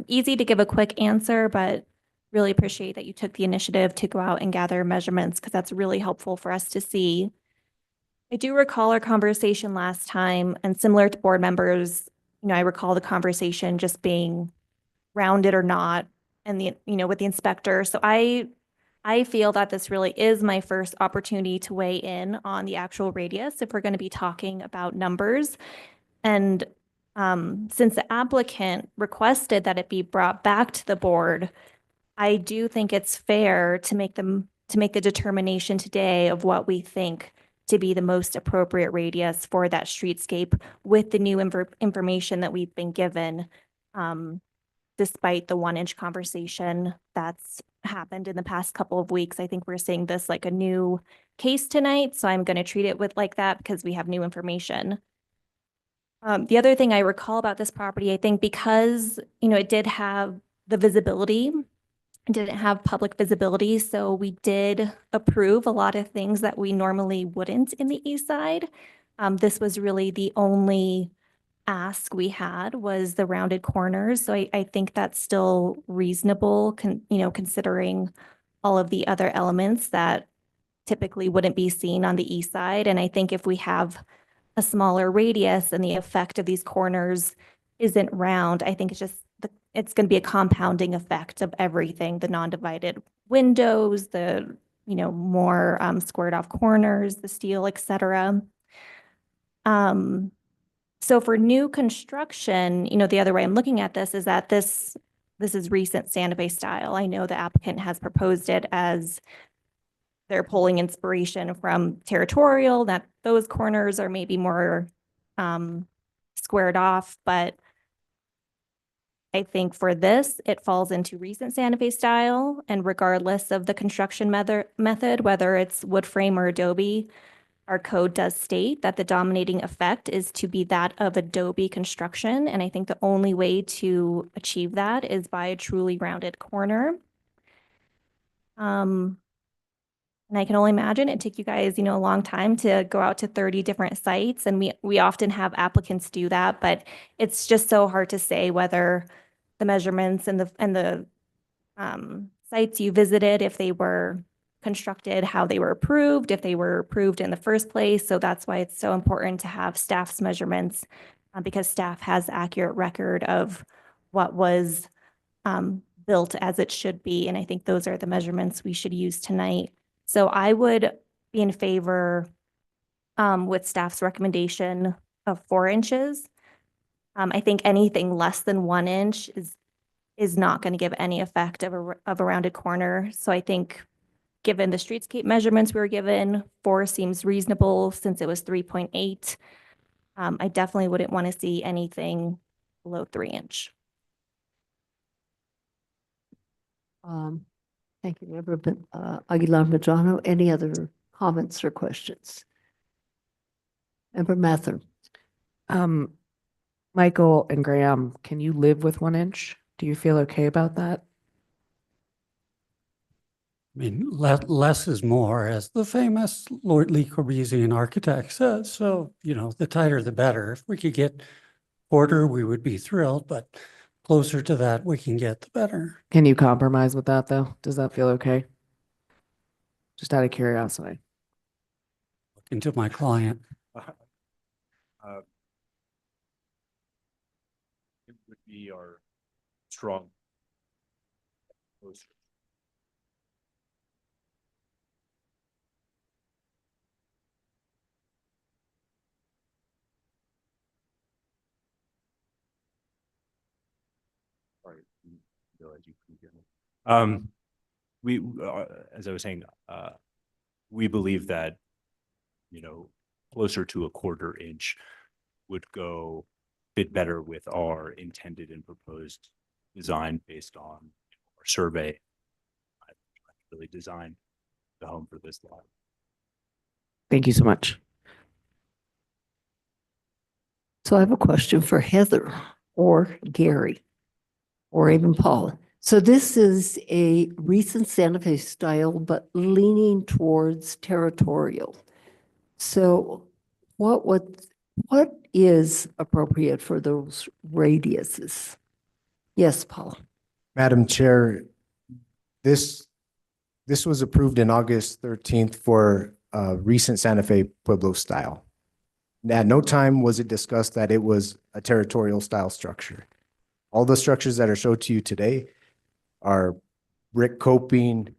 easy to give a quick answer, but really appreciate that you took the initiative to go out and gather measurements because that's really helpful for us to see. I do recall our conversation last time, and similar to board members, I recall the conversation just being rounded or not, and with the inspector. So I feel that this really is my first opportunity to weigh in on the actual radius if we're going to be talking about numbers. And since the applicant requested that it be brought back to the board, I do think it's fair to make the determination today of what we think to be the most appropriate radius for that streetscape with the new information that we've been given, despite the 1 inch conversation that's happened in the past couple of weeks. I think we're seeing this like a new case tonight, so I'm going to treat it like that because we have new information. The other thing I recall about this property, I think because, it did have the visibility didn't have public visibility, so we did approve a lot of things that we normally wouldn't in the east side. This was really the only ask we had was the rounded corners. So I think that's still reasonable, considering all of the other elements that typically wouldn't be seen on the east side. And I think if we have a smaller radius and the effect of these corners isn't round, I think it's going to be a compounding effect of everything, the non-divided windows, the, more squared off corners, the steel, et cetera. So for new construction, the other way I'm looking at this is that this is recent Santa Fe style. I know the applicant has proposed it as they're pulling inspiration from territorial, that those corners are maybe more squared off, but I think for this, it falls into recent Santa Fe style, and regardless of the construction method, whether it's wood frame or adobe, our code does state that the dominating effect is to be that of adobe construction. And I think the only way to achieve that is by a truly rounded corner. And I can only imagine it take you guys, a long time to go out to 30 different sites. And we often have applicants do that, but it's just so hard to say whether the measurements and the sites you visited, if they were constructed, how they were approved, if they were approved in the first place. So that's why it's so important to have staff's measurements, because staff has accurate record of what was built as it should be. And I think those are the measurements we should use tonight. So I would be in favor with staff's recommendation of 4 inches. I think anything less than 1 inch is not going to give any effect of a rounded corner. So I think given the streetscape measurements we were given, 4 seems reasonable since it was 3.8. I definitely wouldn't want to see anything below 3 inch. Thank you, Member Aguilar Medrano. Any other comments or questions? Member Mather. Michael and Graham, can you live with 1 inch? Do you feel okay about that? I mean, less is more, as the famous Lord Le Corbusier architect says. So, the tighter, the better. If we could get quarter, we would be thrilled, but closer to that we can get, the better. Can you compromise with that though? Does that feel okay? Just out of curiosity. Look into my client. It would be our strong closer. Sorry, realize you couldn't hear me. We, as I was saying, we believe that, closer to a 1/4 inch would go fit better with our intended and proposed design based on our survey. I really designed the home for this lot. Thank you so much. So I have a question for Heather or Gary or even Paul. So this is a recent Santa Fe style, but leaning towards territorial. So what is appropriate for those radiuses? Yes, Paul. Madam Chair, this was approved in August 13th for recent Santa Fe Pueblo style. At no time was it discussed that it was a territorial style structure. All the structures that are showed to you today are brick coping,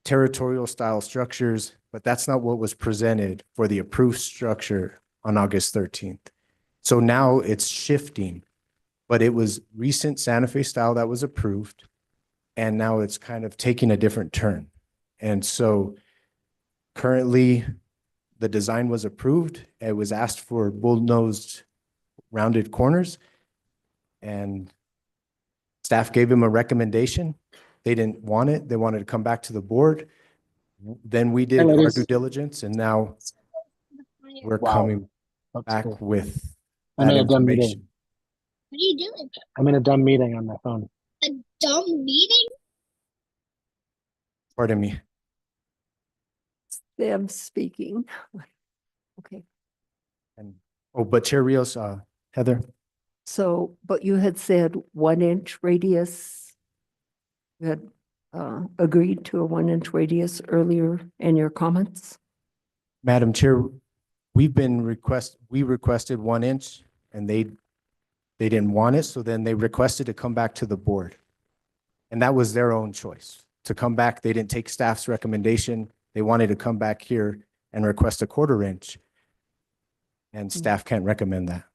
territorial style structures, but that's not what was presented for the approved structure on August 13th. So now it's shifting, but it was recent Santa Fe style that was approved, and now it's kind of taking a different turn. And so currently the design was approved. It was asked for bull-nosed rounded corners, and staff gave him a recommendation. They didn't want it. They wanted to come back to the board. Then we did our due diligence, and now we're coming back with that information. What are you doing? I'm in a dumb meeting on my phone. A dumb meeting? Pardon me. Them speaking. Okay, And, oh, but Chair Rios, Heather, so, but you had said 1 inch radius. You had agreed to a 1 inch radius earlier in your comments. Madam Chair, we requested 1 inch and they didn't want it. So then they requested to come back to the board. And that was their own choice to come back. They didn't take staff's recommendation. They wanted to come back here and request a 1/4 inch. And staff can't recommend that.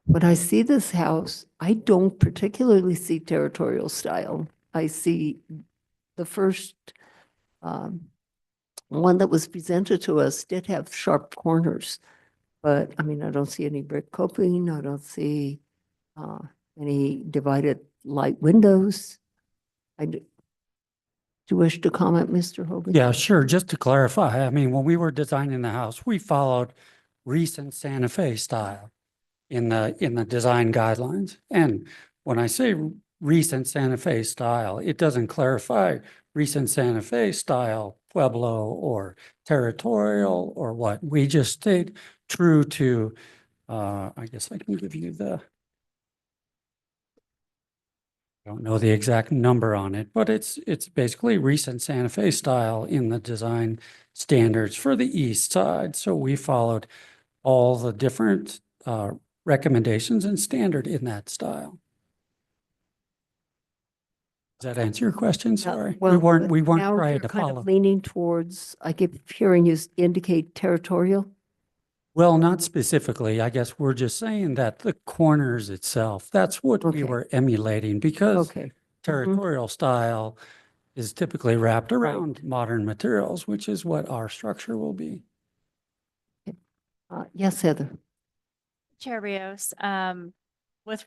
When I see this house, I don't particularly see territorial style. I see the first one that was presented to us did have sharp corners. But I mean, I don't see any brick coping. I don't see any divided light windows. Do you wish to comment, Mr. Hogan? Yeah, sure. Just to clarify, I mean, when we were designing the house, we followed recent Santa Fe style in the design guidelines. And when I say recent Santa Fe style, it doesn't clarify recent Santa Fe style Pueblo or territorial or what. We just stayed true to, I guess I can give you I don't know the exact number on it, but it's basically recent Santa Fe style in the design standards for the east side. So we followed all the different recommendations and standard in that style. Does that answer your question? Sorry. Well, We weren't now trying you're to kind of follow. leaning towards, I keep hearing you indicate territorial. Well, not specifically. I guess we're just saying that the corners itself, that's what we Okay. were emulating because Okay. territorial style is typically wrapped around modern materials, which is what our structure will be. Yes, Heather. Chair Rios, with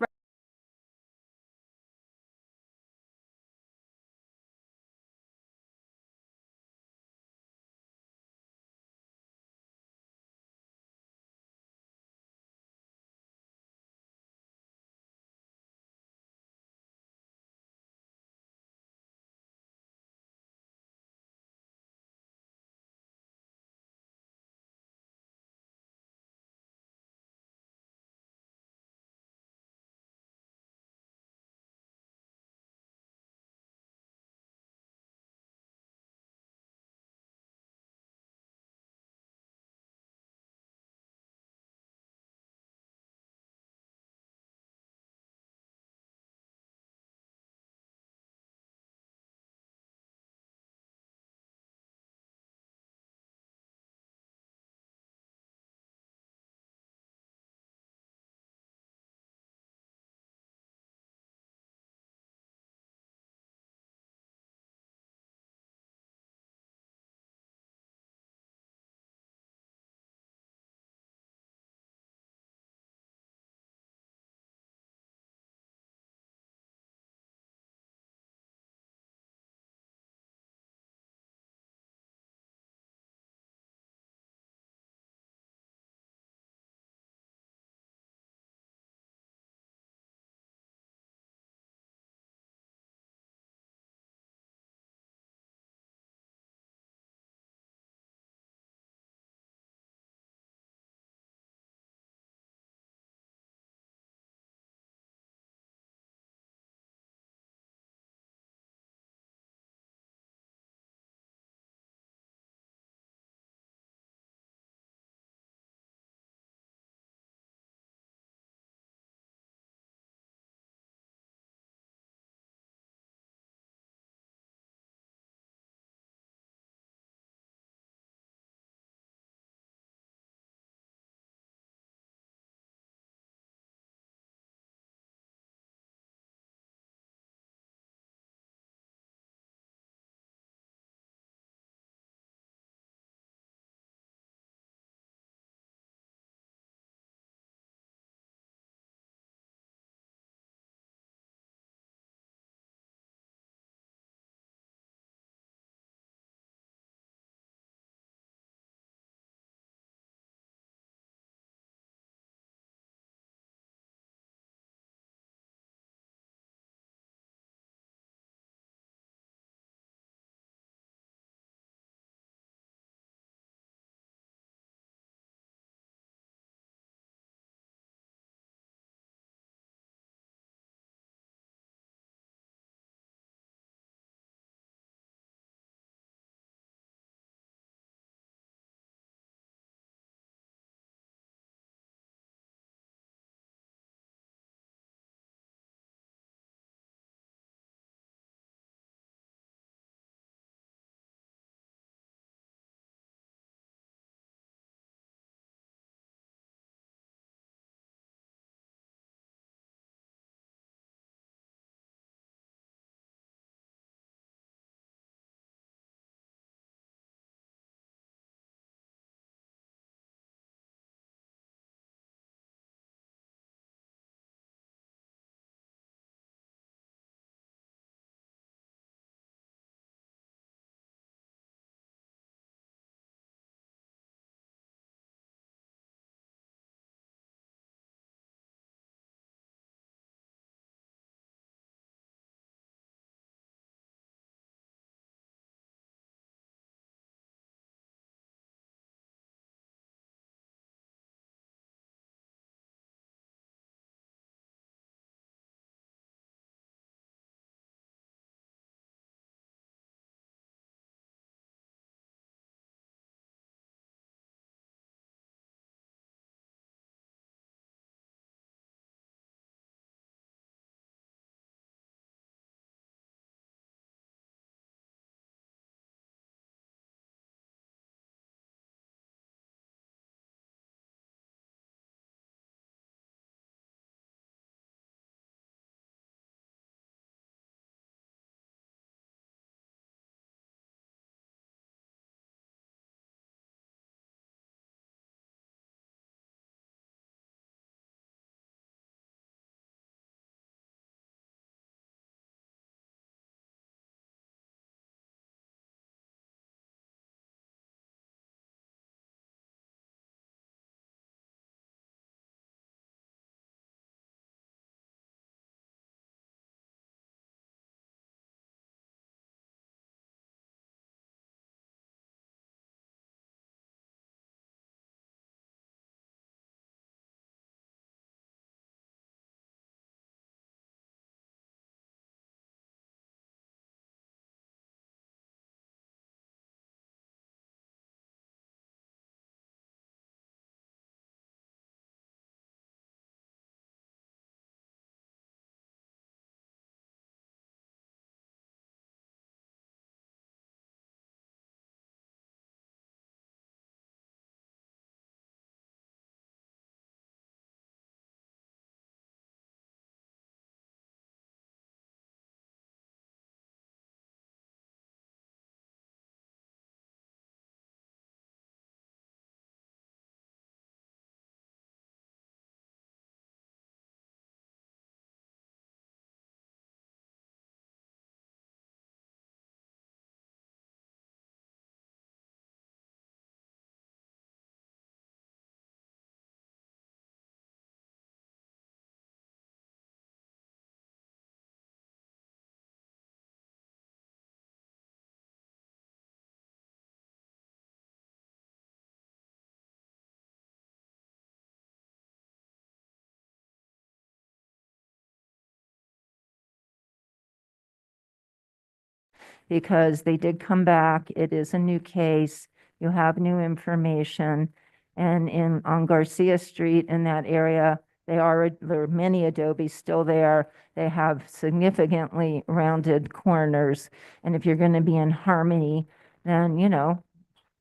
because they did come back. It is a new case. You have new information. And on Garcia Street in that area, there are many adobes still there. They have significantly rounded corners. And if you're going to be in harmony, then,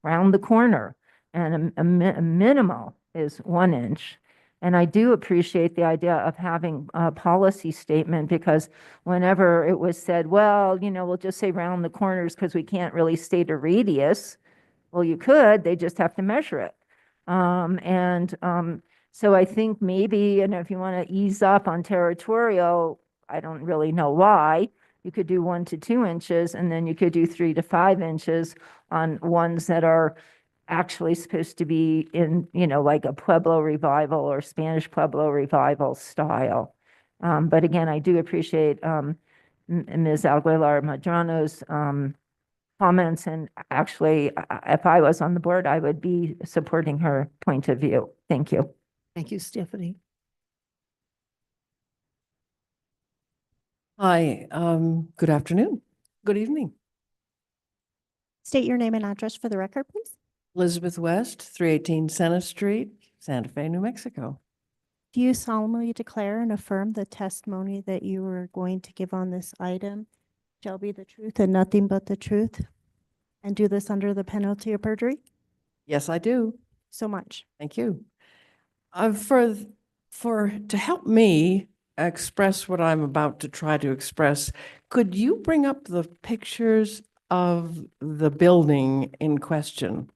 round the corner. And a minimal is 1 inch. And I do appreciate the idea of having a policy statement, because whenever it was said, well, we'll just say round the corners because we can't really state a radius. Well, you could, they just have to measure it. So I think maybe, if you want to ease up on territorial, I don't really know why, you could do 1 to 2 inches, and then you could do 3 to 5 inches on ones that are actually supposed to be in, like a Pueblo revival or Spanish Pueblo revival style. But again, I do appreciate Ms. Aguilar Madrano's comments, and actually, if I was on the board, I would be supporting her point of view. Thank you. Thank you, Stephanie. Hi, good afternoon. Good evening. State your name and address for the record, please. Elizabeth West, 318 Senate Street, Santa Fe, New Mexico. Do you solemnly declare and affirm the testimony that you are going to give on this item shall be the truth and nothing but the truth, and do this under the penalty of perjury? Yes, I do. So much. Thank you. To help me express what I'm about to try to express, could you bring up the pictures of the building in question?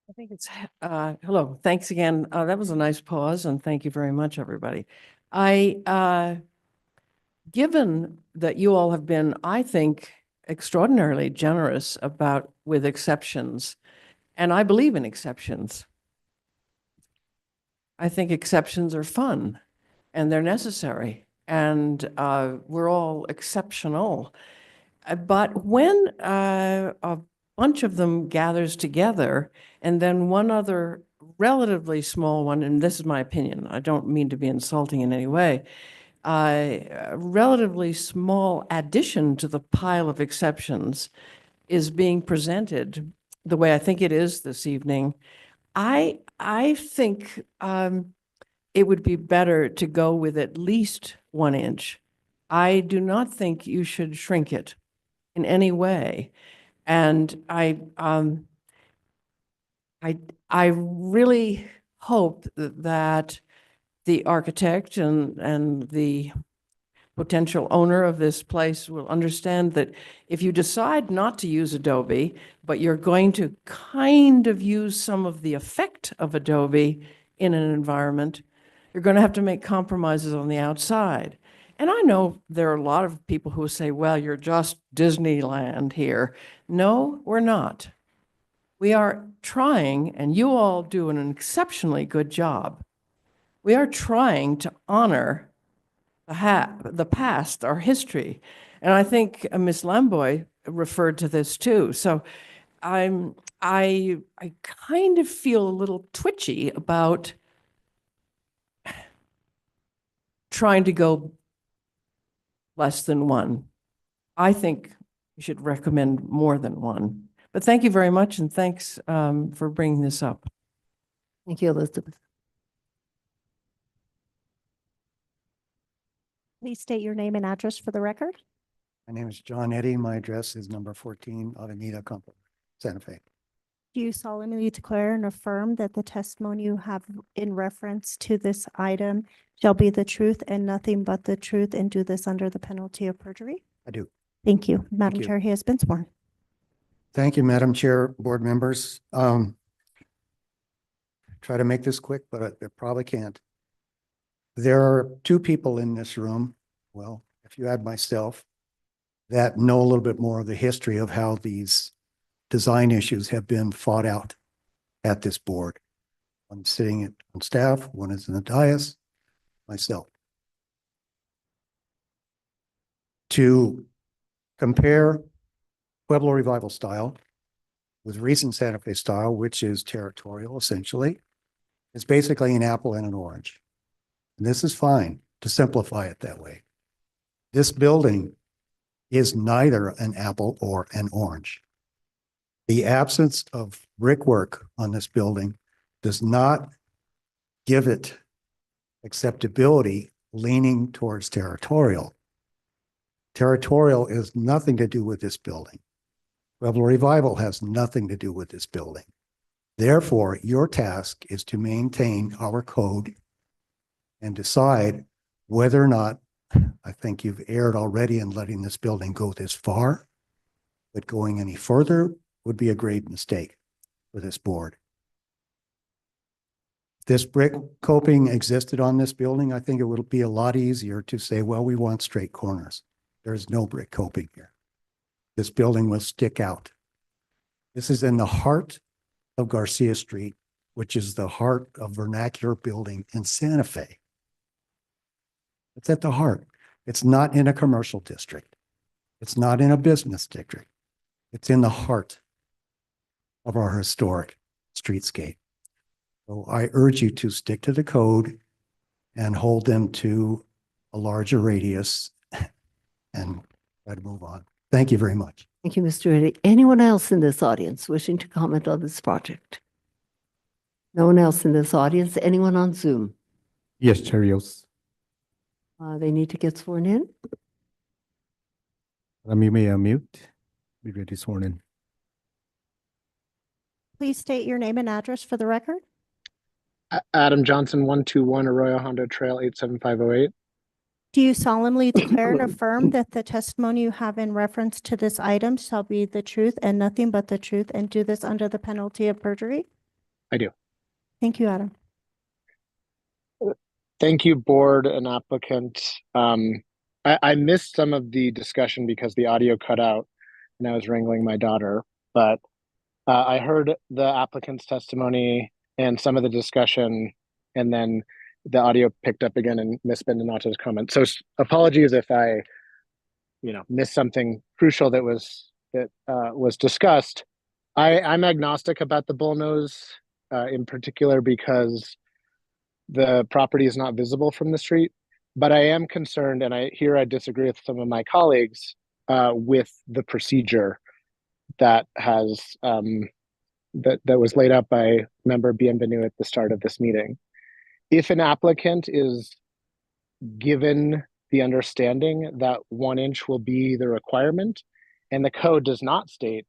I think it's, hello, thanks again. That was a nice pause, and thank you very much, everybody. Given that you all have been, I think, extraordinarily generous with exceptions, and I believe in exceptions. I think exceptions are fun, and they're necessary, and we're all exceptional. But when a bunch of them gathers together, and then one other relatively small one, and this is my opinion, I don't mean to be insulting in any way, a relatively small addition to the pile of exceptions is being presented the way I think it is this evening, I think it would be better to go with at least 1 inch. I do not think you should shrink it in any way. And I really hope that the architect and the potential owner of this place will understand that if you decide not to use Adobe, but you're going to kind of use some of the effect of Adobe in an environment, you're going to have to make compromises on the outside. And I know there are a lot of people who say, well, you're just Disneyland here. No, we're not. We are trying, and you all do an exceptionally good job. We are trying to honor the past, our history. And I think Ms. Lamboy referred to this too. So I kind of feel a little twitchy about trying to go less than 1. I think you should recommend more than one. But thank you very much, and thanks for bringing this up. Thank you, Elizabeth. Please state your name and address for the record. My name is John Eddy. My address is number 14 Avenida Campo, Santa Fe. Do you solemnly declare and affirm that the testimony you have in reference to this item shall be the truth and nothing but the truth, and do this under the penalty of perjury? I do. Thank you. Madam you. Chair, he has been sworn. Thank you, Madam Chair, board members. Try to make this quick, but I probably can't. There are two people in this room, well, if you add myself, that know a little bit more of the history of how these design issues have been fought out at this board. I'm sitting on staff, one is in the dais, myself. To compare Pueblo Revival style with recent Santa Fe style, which is territorial essentially, it's basically an apple and an orange. And this is fine to simplify it that way. This building is neither an apple or an orange. The absence of brickwork on this building does not give it acceptability leaning towards territorial. Territorial is nothing to do with this building. Pueblo Revival has nothing to do with this building. Therefore, your task is to maintain our code and decide whether or not, I think you've erred already in letting this building go this far, but going any further would be a grave mistake for this board. If this brick coping existed on this building, I think it would be a lot easier to say, well, we want straight corners. There's no brick coping here. This building will stick out. This is in the heart of Garcia Street, which is the heart of vernacular building in Santa Fe. It's at the heart. It's not in a commercial district. It's not in a business district. It's in the heart of our historic streetscape. So I urge you to stick to the code and hold them to a larger radius and try to move on. Thank you very much. Thank you, Mr. Reddy. Anyone else in this audience wishing to comment on this project? No one else in this audience? Anyone on Zoom? Yes, Cherios. They need to get sworn in. You may unmute. Be ready sworn in. Please state your name and address for the record. Adam Johnson, 121 Arroyo Hondo Trail, 87508. Do you solemnly declare and affirm that the testimony you have in reference to this item shall be the truth and nothing but the truth, and do this under the penalty of perjury? I do. Thank you, Adam. Thank you, board and applicant. I missed some of the discussion because the audio cut out and I was wrangling my daughter, but I heard the applicant's testimony and some of the discussion, and then the audio picked up again and Ms. Bendenato's comment. So apologies if I, missed something crucial that was discussed. I'm agnostic about the bullnose in particular because the property is not visible from the street, but I am concerned, and I disagree with some of my colleagues with the procedure that has that was laid out by member Bienvenu at the start of this meeting. If an applicant is given the understanding that 1 inch will be the requirement, and the code does not state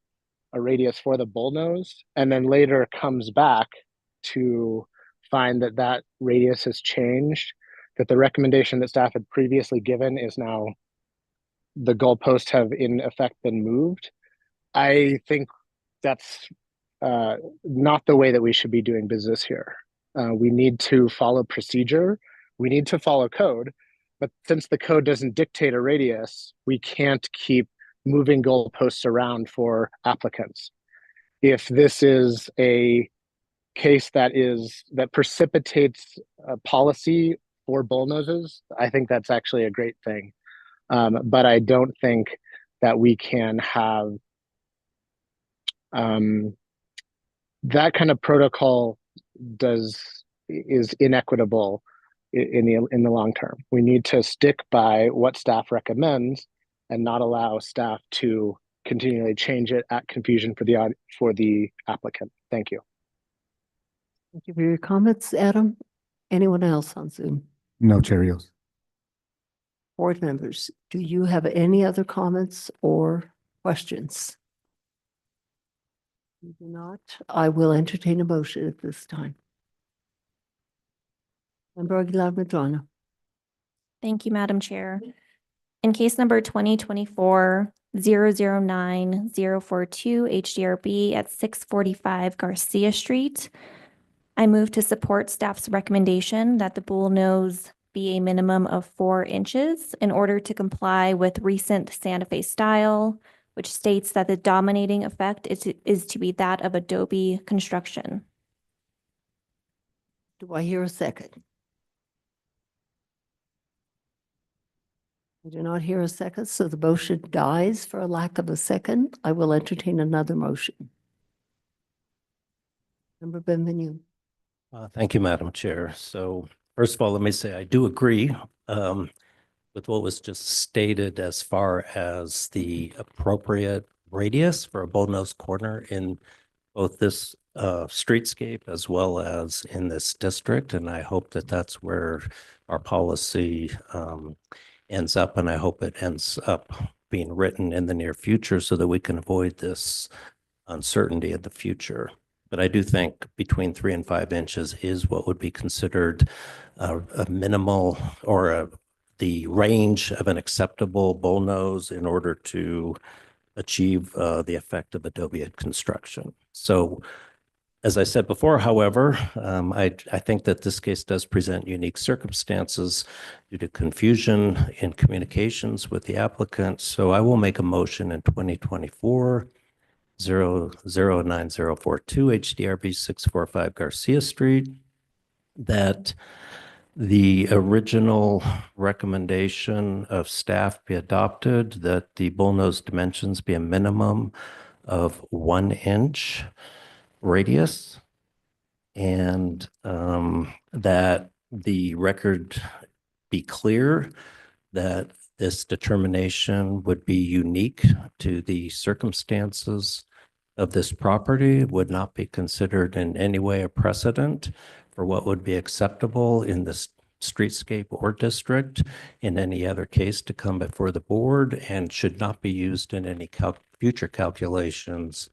a radius for the bullnose, and then later comes back to find that that radius has changed, that the recommendation that staff had previously given is now the goalposts have in effect been moved, I think that's not the way that we should be doing business here. We need to follow procedure. We need to follow code. But since the code doesn't dictate a radius, we can't keep moving goalposts around for applicants. If this is a case that precipitates a policy for bullnoses, I think that's actually a great thing. But I don't think that we can have that kind of protocol is inequitable in the long term. We need to stick by what staff recommends and not allow staff to continually change it at confusion for the applicant. Thank you. Thank you for your comments, Adam. Anyone else on Zoom? No, Chair Rios. Board members, do you have any other comments or questions? If you do not, I will entertain a motion at this time. Member Aguilar Madrona. Thank you, Madam Chair. In case number 2024-009042 HDRB at 645 Garcia Street, I move to support staff's recommendation that the bull nose be a minimum of 4 inches in order to comply with recent Santa Fe style, which states that the dominating effect is to be that of adobe construction. Do I hear a second? I do not hear a second, so the motion dies for a lack of a second. I will entertain another motion. Member Benvenu. Thank you, Madam Chair. So first of all, let me say I do agree with what was just stated as far as the appropriate radius for a bullnose corner in both this streetscape as well as in this district. And I hope that that's where our policy ends up. And I hope it ends up being written in the near future so that we can avoid this uncertainty in the future. But I do think between 3 and 5 inches is what would be considered a minimal or the range of an acceptable bullnose in order to achieve the effect of adobe construction. So as I said before, however, I think that this case does present unique circumstances due to confusion in communications with the applicant. So I will make a motion in 2024 009042 HDRB 645 Garcia Street that the original recommendation of staff be adopted, that the bullnose dimensions be a minimum of 1 inch radius, and that the record be clear that this determination would be unique to the circumstances of this property, would not be considered in any way a precedent for what would be acceptable in this streetscape or district in any other case to come before the board, and should not be used in any future calculations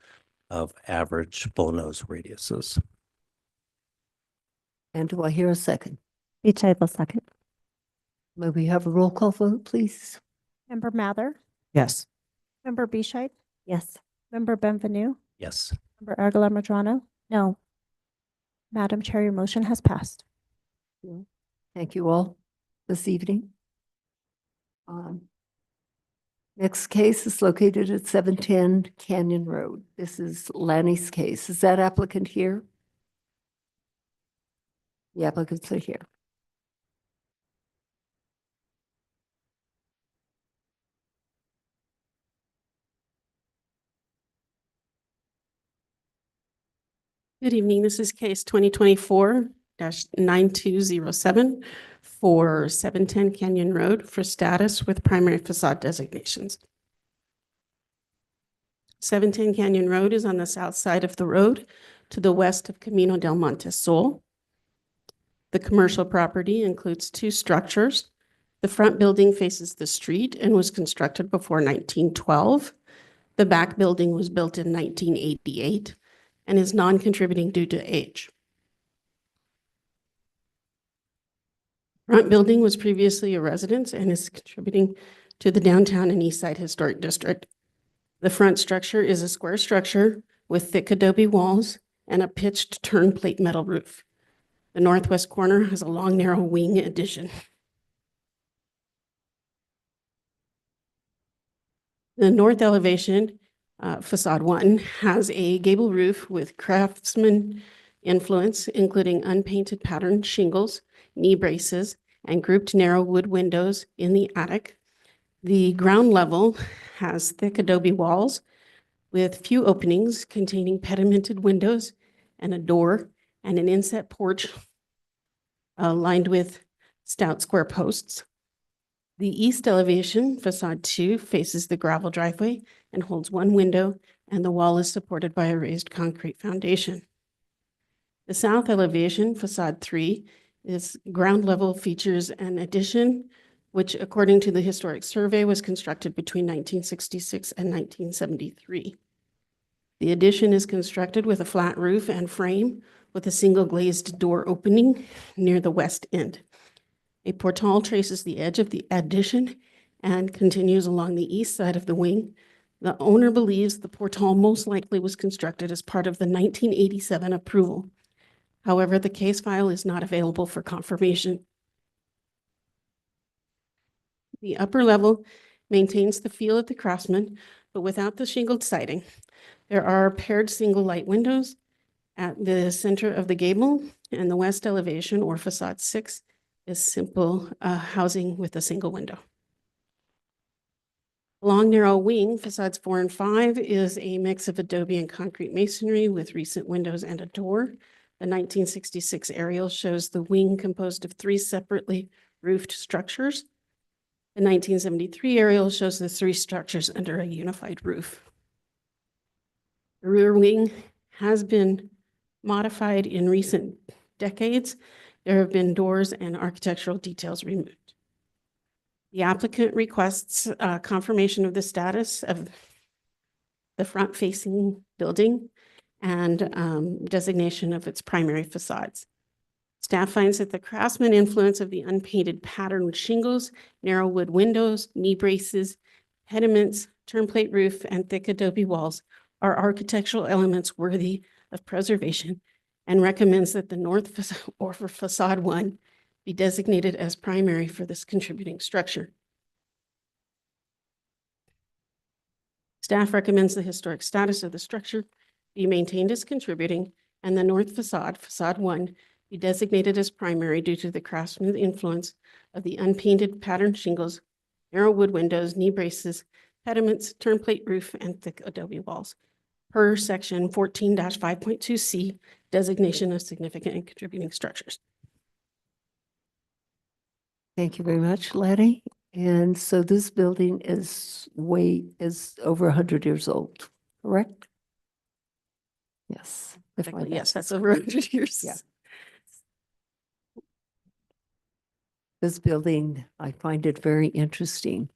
of average bullnose radiuses. And do I hear a second? Beachhead will second. May we have a roll call vote, please? Member Mather, Yes. Member Bescheid, Yes. Member Benvenu, Yes. Member Aguilar Madrano. No. Madam Chair, your motion has passed. Thank you all this evening. Next case is located at 710 Canyon Road. This is Lanny's case. Is that applicant here? The applicants are here. Good evening. This is case 2024-9207 for 710 Canyon Road for status with primary facade designations. 710 Canyon Road is on the south side of the road to the west of Camino del Monte Sol. The commercial property includes 2 structures. The front building faces the street and was constructed before 1912. The back building was built in 1988. And is non-contributing due to age. Front building was previously a residence and is contributing to the downtown and east side historic district. The front structure is a square structure with thick adobe walls and a pitched turn plate metal roof. The northwest corner has a long, narrow wing addition. The north elevation facade 1 has a gable roof with craftsman influence, including unpainted patterned shingles, knee braces, and grouped narrow wood windows in the attic. The ground level has thick adobe walls with few openings containing pedimented windows and a door and an inset porch lined with stout square posts. The east elevation, facade 2, faces the gravel driveway and holds one window, and the wall is supported by a raised concrete foundation. The south elevation, facade 3, is ground level, features an addition, which according to the historic survey was constructed between 1966 and 1973. The addition is constructed with a flat roof and frame with a single glazed door opening near the west end. A portal traces the edge of the addition and continues along the east side of the wing. The owner believes the portal most likely was constructed as part of the 1987 approval. However, the case file is not available for confirmation. The upper level maintains the feel of the Craftsman, but without the shingled siding. There are paired single light windows at the center of the gable, and the west elevation, or facade 6, is simple housing with a single window. Long narrow wing, facades 4 and 5, is a mix of adobe and concrete masonry with recent windows and a door. The 1966 aerial shows the wing composed of 3 separately roofed structures. The 1973 aerial shows the 3 structures under a unified roof. The rear wing has been modified in recent decades. There have been doors and architectural details removed. The applicant requests confirmation of the status of the front-facing building and designation of its primary facades. Staff finds that the Craftsman influence of the unpainted patterned shingles, narrow wood windows, knee braces, pediments, turnplate roof, and thick adobe walls are architectural elements worthy of preservation, and recommends that the north facade, or for facade 1, be designated as primary for this contributing structure. Staff recommends the historic status of the structure be maintained as contributing, and the north facade, facade 1, be designated as primary due to the Craftsman influence of the unpainted patterned shingles, narrow wood windows, knee braces, pediments, turnplate roof, and thick adobe walls, per section 14-5.2C, designation of significant and contributing structures. Thank you very much, Letty. And so this building is over 100 years old, correct? Yes. Yes, that's over 100 years. Yeah. This building, I find it very interesting.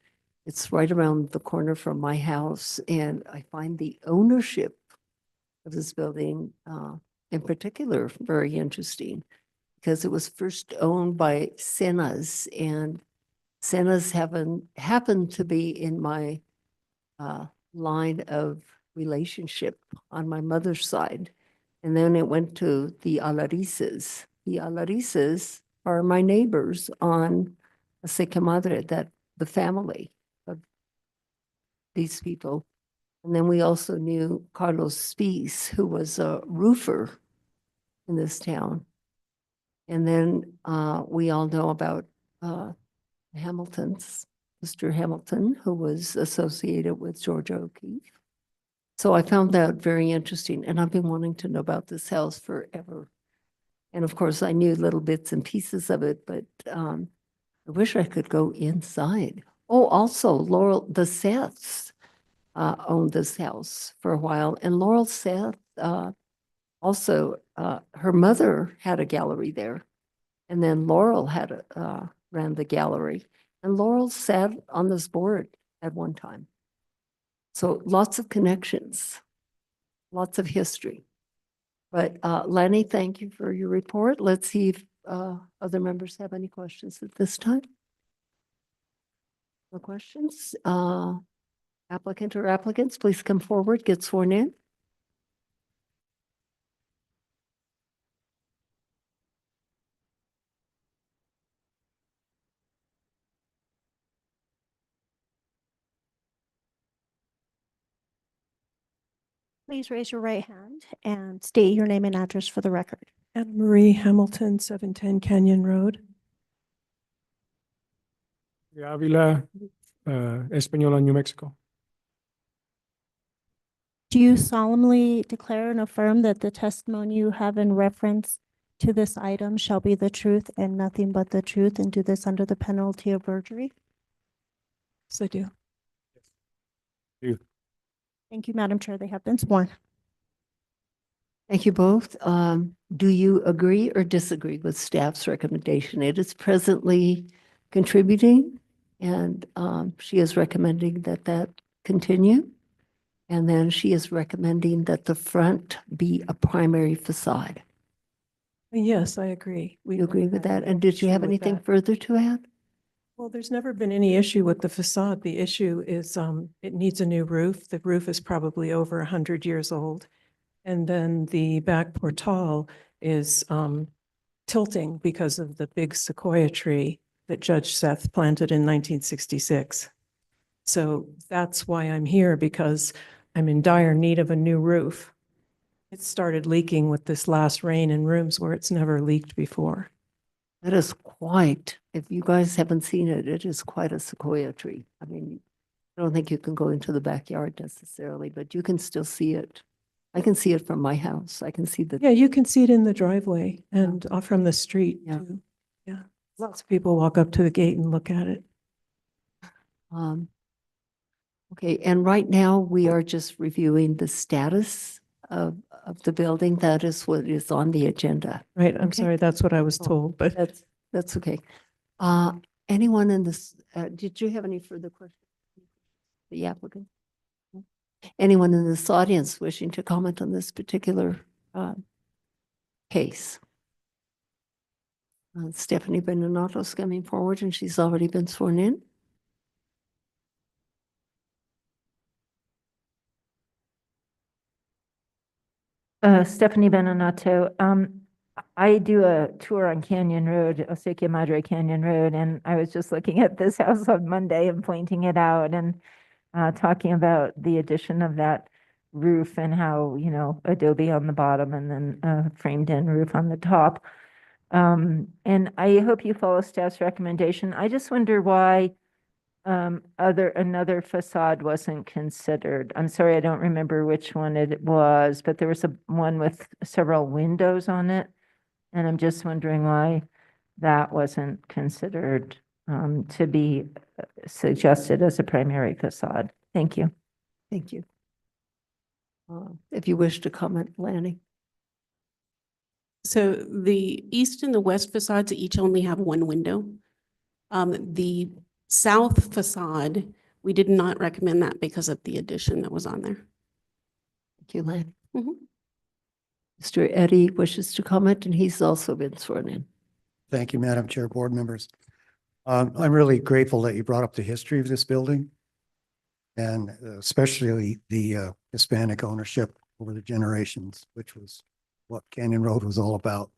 It's right around the corner from my house, and I find the ownership of this building in particular very interesting, because it was first owned by Senas, and Senas happened to be in my line of relationship on my mother's side. And then it went to the Alarices. The Alarices are my neighbors on Seca Madre, that the family of these people. And then we also knew Carlos Spies, who was a roofer in this town. And then we all know about Hamilton's, Mr. Hamilton, who was associated with Georgia O'Keeffe. So I found that very interesting, and I've been wanting to know about this house forever. And of course, I knew little bits and pieces of it, but I wish I could go inside. Oh, also Laurel, the Seths owned this house for a while, and Laurel Seth also, her mother had a gallery there, and then Laurel had ran the gallery, and Laurel sat on this board at one time. So lots of connections, lots of history. But Lenny, thank you for your report. Let's see if other members have any questions at this time. No questions? Applicant or applicants, please come forward, get sworn in. Please raise your right hand and state your name and address for the record. Anne Marie Hamilton, 710 Canyon Road. Avila, Española, New Mexico. Do you solemnly declare and affirm that the testimony you have in reference to this item shall be the truth and nothing but the truth, and do this under the penalty of perjury? Yes, I do. Thank you, Madam Chair. They have been sworn. Thank you both. Do you agree or disagree with staff's recommendation? It is presently contributing, and she is recommending that that continue. And then she is recommending that the front be a primary facade. Yes, I agree. We You agree never with had that? any And did you issue have with anything that. further to add? Well, there's never been any issue with the facade. The issue is it needs a new roof. The roof is probably over 100 years old. And then the back portal is tilting because of the big sequoia tree that Judge Seth planted in 1966. So that's why I'm here, because I'm in dire need of a new roof. It started leaking with this last rain in rooms where it's never leaked before. That is quite, if you guys haven't seen it, it is quite a sequoia tree. I mean, I don't think you can go into the backyard necessarily, but you can still see it. I can see it from my house. I can see the. Yeah, you can see it in the driveway and off from the street Yeah. too. Yeah, lots of people walk up to the gate and look at it. Okay, and right now we are just reviewing the status of the building. That is what is on the agenda. Right, I'm Okay. sorry, that's what I was Oh, told, but That's okay. Anyone in this, did you have any further questions? The applicant? Anyone in this audience wishing to comment on this particular case? Stephanie Beninato is coming forward and she's already been sworn in. Stephanie Beninato. I do a tour on Canyon Road, Osaka Madre Canyon Road, and I was just looking at this house on Monday and pointing it out and talking about the addition of that roof and how, you know, adobe on the bottom and then framed in roof on the top. And I hope you follow staff's recommendation. I just wonder why another facade wasn't considered. I'm sorry, I don't remember which one it was, but there was one with several windows on it. And I'm just wondering why that wasn't considered to be suggested as a primary facade. Thank you. Thank you. If you wish to comment, Lanny. So the east and the west facades each only have one window. The south facade, we did not recommend that because of the addition that was on there. Thank you, Lanny. Mhm. Mr. Eddie wishes to comment and he's also been sworn in. Thank you, Madam Chair, board members. I'm really grateful that you brought up the history of this building and especially the Hispanic ownership over the generations, which was what Canyon Road was all about.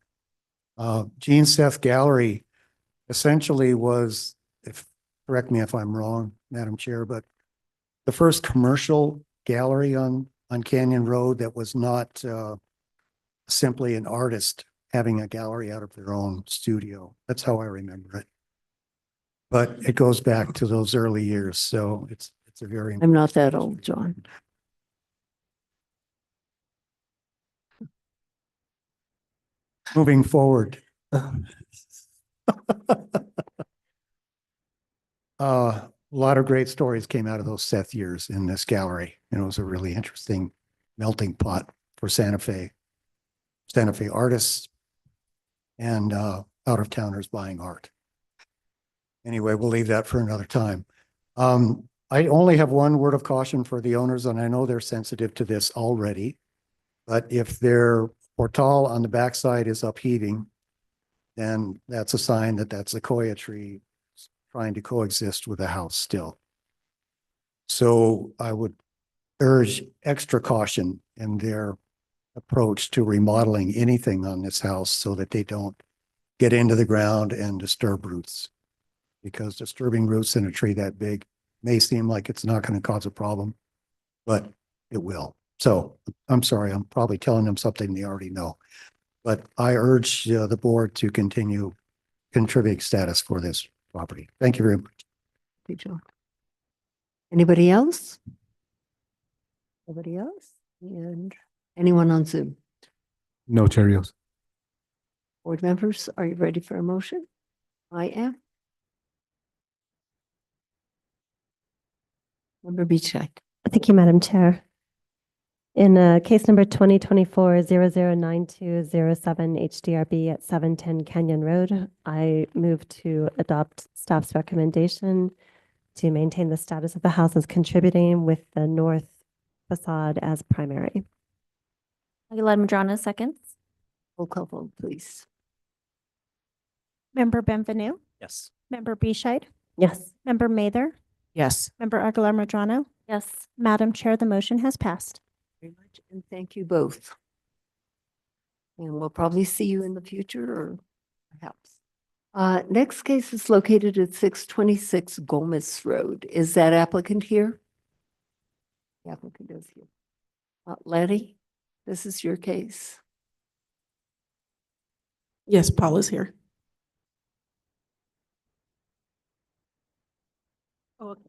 Gene Seth Gallery essentially was, correct me if I'm wrong, Madam Chair, but the first commercial gallery on Canyon Road that was not simply an artist having a gallery out of their own studio. That's how I remember it. But it goes back to those early years, so it's a very. I'm not that old, John. Moving forward. A lot of great stories came out of those Seth years in this gallery. You know, it was a really interesting melting pot for Santa Fe artists and out-of-towners buying art. Anyway, we'll leave that for another time. I only have one word of caution for the owners, and I know they're sensitive to this already. But if their portal on the backside is upheaving, then that's a sign that that sequoia tree is trying to coexist with the house still. So I would urge extra caution in their approach to remodeling anything on this house so that they don't get into the ground and disturb roots. Because disturbing roots in a tree that big may seem like it's not going to cause a problem, but it will. So I'm sorry, I'm probably telling them something they already know. But I urge the board to continue contributing status for this property. Thank you very much. Thank you, John. Anybody else? Nobody else? And anyone on Zoom? No, Cheerios. Board members, are you ready for a motion? I am. Member Beachlight. Thank you, Madam Chair. In case number 2024-009207 HDRB at 710 Canyon Road, I move to adopt staff's recommendation to maintain the status of the house as contributing with the north facade as primary. Aguilar Madrano seconds. Roll call vote, please. Member Benvenu, Yes. Member Bescheid, Yes. Member Mather, Yes. Member Aguilar Madrano. Yes. Madam Chair, the motion has passed. Very much, and thank you both. And we'll probably see you in the future or perhaps. Next case is located at 626 Gomez Road. Is that applicant here? The applicant is here. Letty, this is your case. Yes, Paul is here. Oh, okay.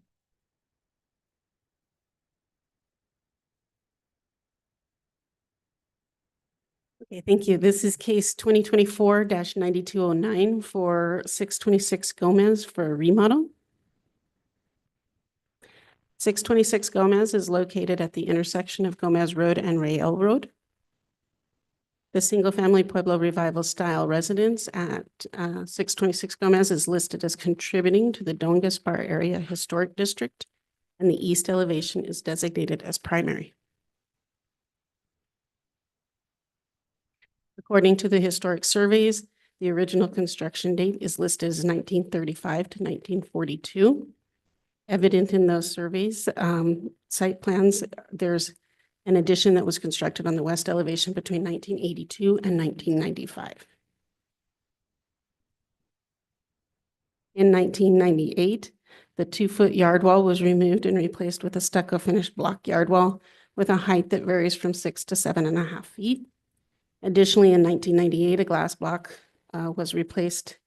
Okay, thank you. This is case 2024-9209 for 626 Gomez for a remodel. 626 Gomez is located at the intersection of Gomez Road and Rael Road. The single-family Pueblo Revival style residence at 626 Gomez is listed as contributing to the Don Gaspar Area Historic District, and the east elevation is designated as primary. According to the historic surveys, the original construction date is listed as 1935 to 1942. Evident in those surveys, site plans, there's an addition that was constructed on the west elevation between 1982 and 1995. In 1998, the 2-foot yard wall was removed and replaced with a stucco finished block yard wall with a height that varies from 6 to 7.5 feet. Additionally, in 1998, a glass block was replaced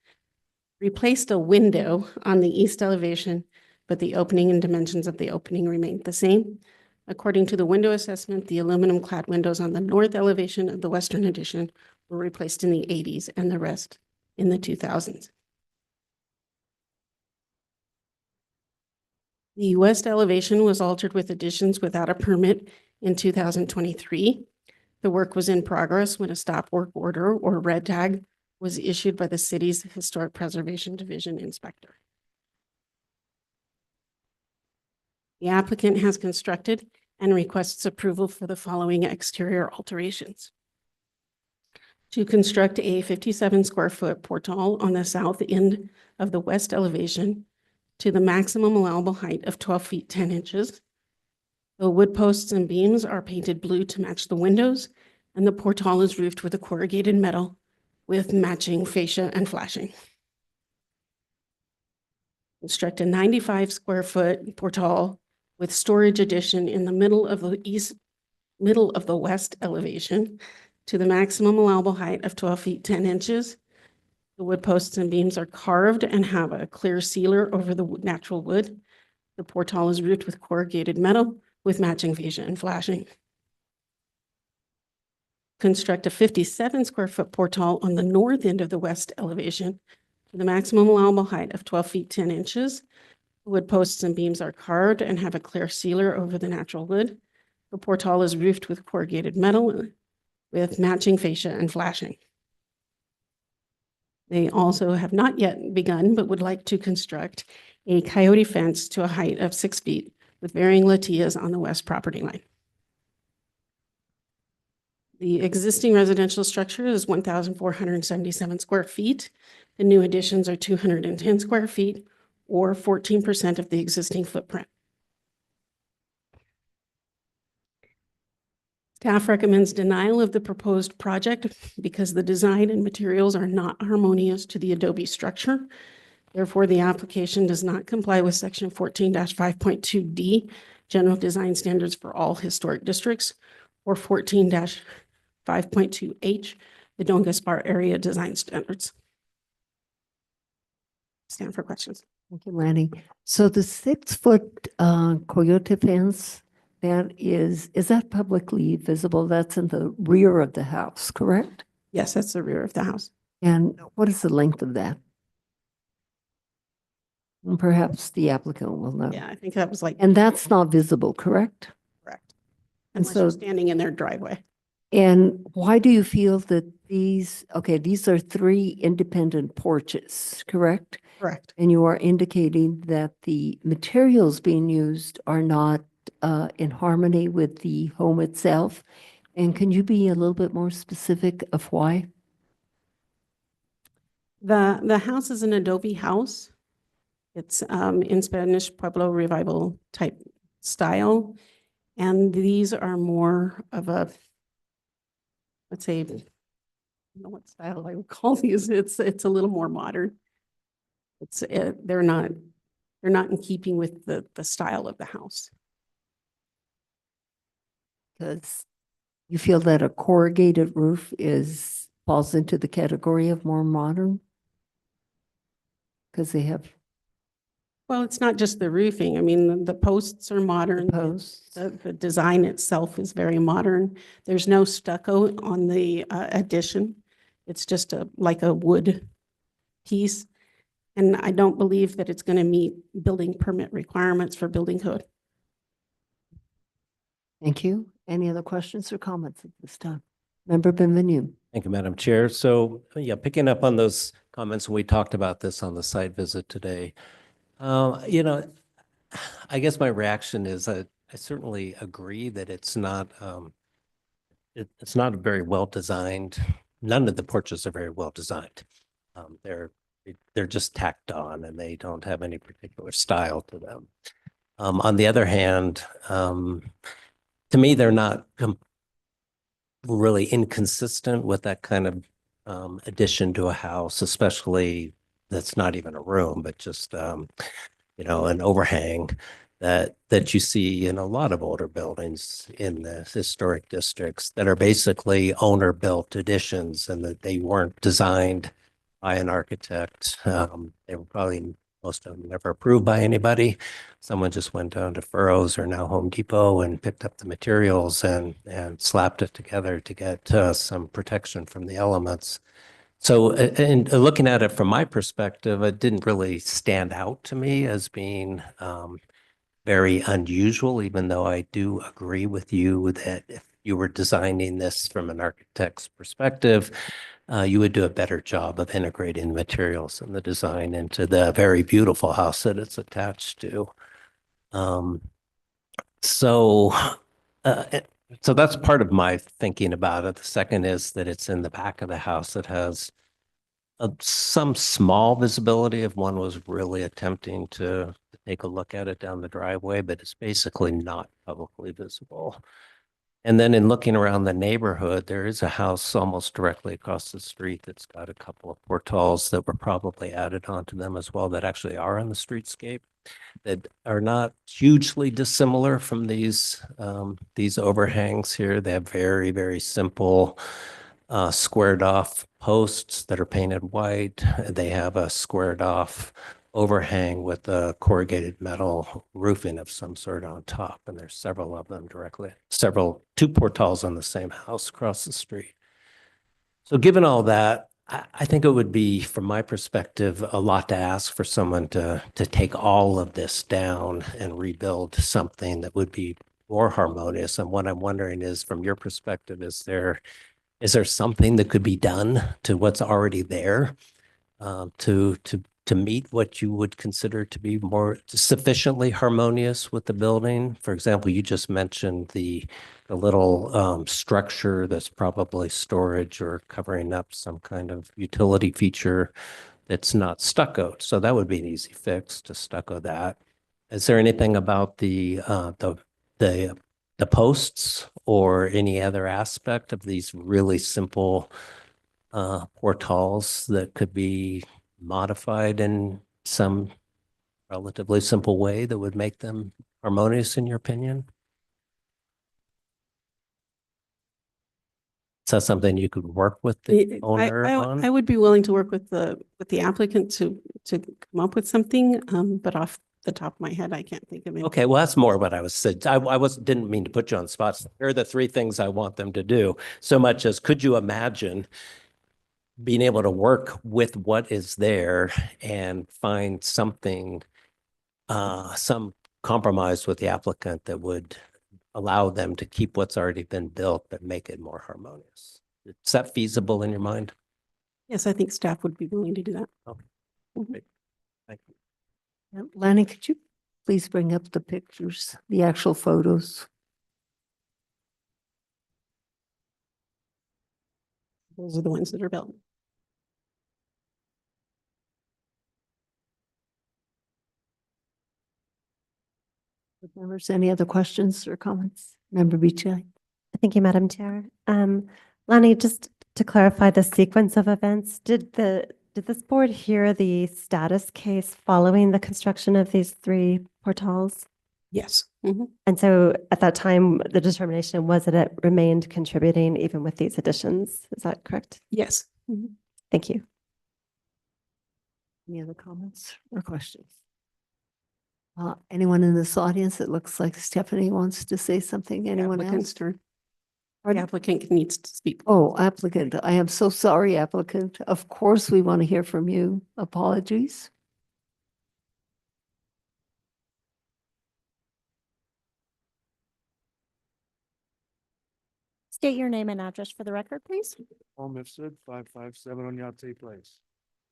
a window on the east elevation, but the opening and dimensions of the opening remained the same. According to the window assessment, the aluminum clad windows on the north elevation of the western addition were replaced in the 80s and the rest in the 2000s. The west elevation was altered with additions without a permit in 2023. The work was in progress when a stop work order or red tag was issued by the city's Historic Preservation Division inspector. The applicant has constructed and requests approval for the following exterior alterations. To construct a 57 square foot portal on the south end of the west elevation to the maximum allowable height of 12 feet 10 inches. The wood posts and beams are painted blue to match the windows, and the portal is roofed with a corrugated metal with matching fascia and flashing. Construct a 95 square foot portal with storage addition in the middle of the west elevation to the maximum allowable height of 12 feet 10 inches. The wood posts and beams are carved and have a clear sealer over the natural wood. The portal is roofed with corrugated metal with matching fascia and flashing. Construct a 57 square foot portal on the north end of the west elevation to the maximum allowable height of 12 feet 10 inches. Wood posts and beams are carved and have a clear sealer over the natural wood. The portal is roofed with corrugated metal with matching fascia and flashing. They also have not yet begun, but would like to construct a coyote fence to a height of 6 feet with varying latillas on the west property line. The existing residential structure is 1,477 square feet. The new additions are 210 square feet, or 14% of the existing footprint. Staff recommends denial of the proposed project because the design and materials are not harmonious to the adobe structure. Therefore, the application does not comply with section 14-5.2D, general design standards for all historic districts, or 14-5.2H, the Don Gaspar area design standards. Stand for questions. Thank you, Lanny. So the 6-foot coyote fence, is that publicly visible? That's in the rear of the house, correct? Yes, that's the rear of the house. And what is the length of that? And perhaps the applicant will know. Yeah, I think that was like And that's not visible, correct? correct. And Unless you're so, standing in their driveway. and why do you feel that these, okay, these are three independent porches, correct? Correct. And you are indicating that the materials being used are not in harmony with the home itself. And can you be a little bit more specific of why? The house is an adobe house. It's in Spanish Pueblo Revival type style. And these are more of a, let's say, I don't know what style I would call these. It's a little more modern. It's they're not in keeping with the style of the house. Because you feel that a corrugated roof falls into the category of more modern? Because they have Well, it's not just the roofing. I mean, the posts are modern. posts. The design itself is very modern. There's no stucco on the addition. It's just like a wood piece. And I don't believe that it's going to meet building permit requirements for building code. Thank you. Any other questions or comments at this time? Member Benvenue. Thank you, Madam Chair. So, yeah, picking up on those comments, we talked about this on the site visit today. You know, I guess my reaction is I certainly agree that it's not it's not very well designed. None of the porches are very well designed. They're just tacked on and they don't have any particular style to them. On the other hand, to me, they're not really inconsistent with that kind of addition to a house, especially that's not even a room, but just you know, an overhang that you see in a lot of older buildings in the historic districts that are basically owner-built additions and that they weren't designed by an architect. They were probably, most of them never approved by anybody. Someone just went down to Furrows or now Home Depot and picked up the materials and slapped it together to get some protection from the elements. So, and looking at it from my perspective, it didn't really stand out to me as being very unusual, even though I do agree with you that if you were designing this from an architect's perspective, you would do a better job of integrating the materials and the design into the very beautiful house that it's attached to. So that's part of my thinking about it. The second is that it's in the back of the house that has some small visibility if one was really attempting to take a look at it down the driveway, but it's basically not publicly visible. And then in looking around the neighborhood, there is a house almost directly across the street that's got a couple of portals that were probably added onto them as well that actually are on the streetscape that are not hugely dissimilar from these overhangs here. They have very, very simple squared off posts that are painted white. They have a squared off overhang with a corrugated metal roofing of some sort on top. And there's several of them two portals on the same house across the street. So given all that, I think it would be, from my perspective, a lot to ask for someone to take all of this down and rebuild something that would be more harmonious. And what I'm wondering is, from your perspective, is there something that could be done to what's already there to meet what you would consider to be more sufficiently harmonious with the building? For example, you just mentioned the little structure that's probably storage or covering up some kind of utility feature that's not stuccoed. So that would be an easy fix to stucco that. Is there anything about the posts or any other aspect of these really simple portals that could be modified in some relatively simple way that would make them harmonious, in your opinion? Is that something you could work with the owner on? I would be willing to work with the applicant to come up with something, but off the top of my head, I can't think of it. Okay, well, that's more what I was said. Didn't mean to put you on spots. Here are the three things I want them to do. So much as, could you imagine being able to work with what is there and find something some compromise with the applicant that would allow them to keep what's already been built, but make it more harmonious. Is that feasible in your mind? Yes, I think staff would be willing to do that. Okay. Mhm. Great. Thank you. Lanny, could you please bring up the pictures, the actual photos? Those are the ones that are built. Board members, any other questions or comments? Member Beechey? Thank you, Madam Chair. Lonnie, just to clarify the sequence of events, did this board hear the status case following the construction of these 3 portals? Yes. Mhm. And so at that time, the determination was that it remained contributing even with these additions. Is that correct? Yes. Mhm. Thank you. Any other comments or questions? Anyone in this audience? It looks like Stephanie wants to say something. Anyone Applicant's else? turn. The Pardon? applicant needs to speak. Oh, applicant. I am so sorry, applicant. Of course, we want to hear from you. Apologies. State your name and address for the record, please. Paul Mifsud, 557 on Yate Place.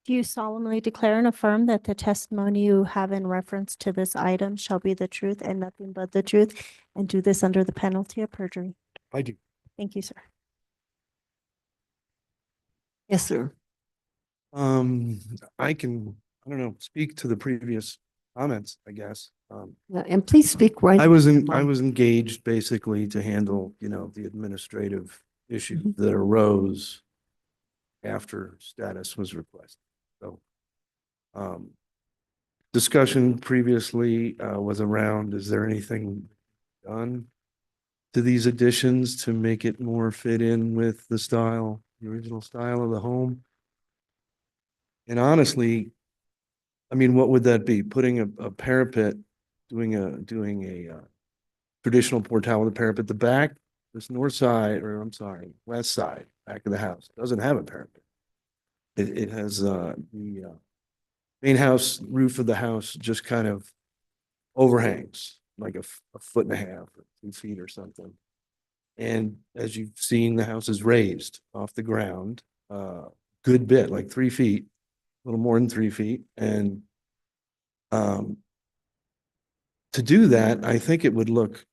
Do you solemnly declare and affirm that the testimony you have in reference to this item shall be the truth and nothing but the truth, and do this under the penalty of perjury? I do. Thank you, sir. Yes, sir. I can, I don't know, speak to the previous comments, I guess. Yeah, and please speak right. I was into the I mic. was engaged basically to handle, the administrative issues Mhm. that arose after status was requested. So, discussion previously, was around, is there anything done to these additions to make it more fit in with the style, the original style of the home? And honestly, I mean, what would that be? Putting a parapet, doing a traditional portal with a parapet. The back, this north side, or I'm sorry, west side, back of the house, doesn't have a parapet. It has the main house roof of the house just kind of overhangs like a foot and a half or 2 feet or something. And as you've seen, the house is raised off the ground, good bit, like 3 feet, a little more than 3 feet. And to do that, I think it would look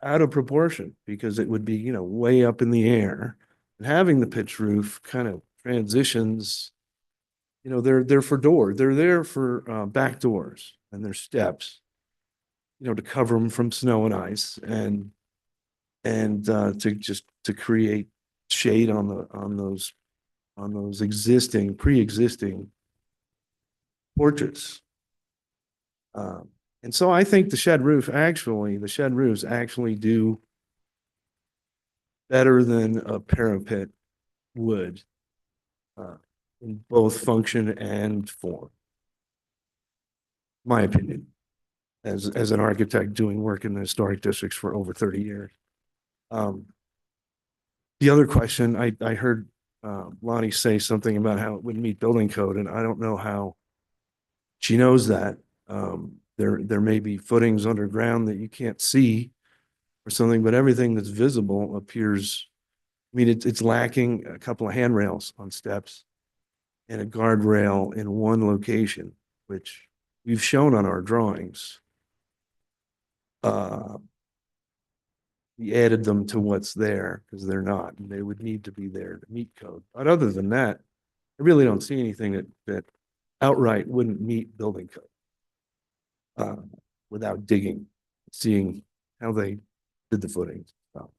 out of proportion because it would be, way up in the air. And having the pitch roof kind of transitions, they're there for back doors and their steps, to cover them from snow and ice and to create shade on those pre-existing porches. And so I think the shed roofs actually do better than a parapet would in both function and form. My opinion, as an architect doing work in the historic districts for over 30 years. The other question, I heard Lonnie say something about how it wouldn't meet building code, and I don't know how she knows that. There may be footings underground that you can't see or something, but everything that's visible appears, I mean, it's lacking a couple of handrails on steps and a guardrail in one location, which we've shown on our drawings. We added them to what's there because they're not, and they would need to be there to meet code. But other than that, I really don't see anything that outright wouldn't meet building code. Without digging, seeing how they did the footings. So,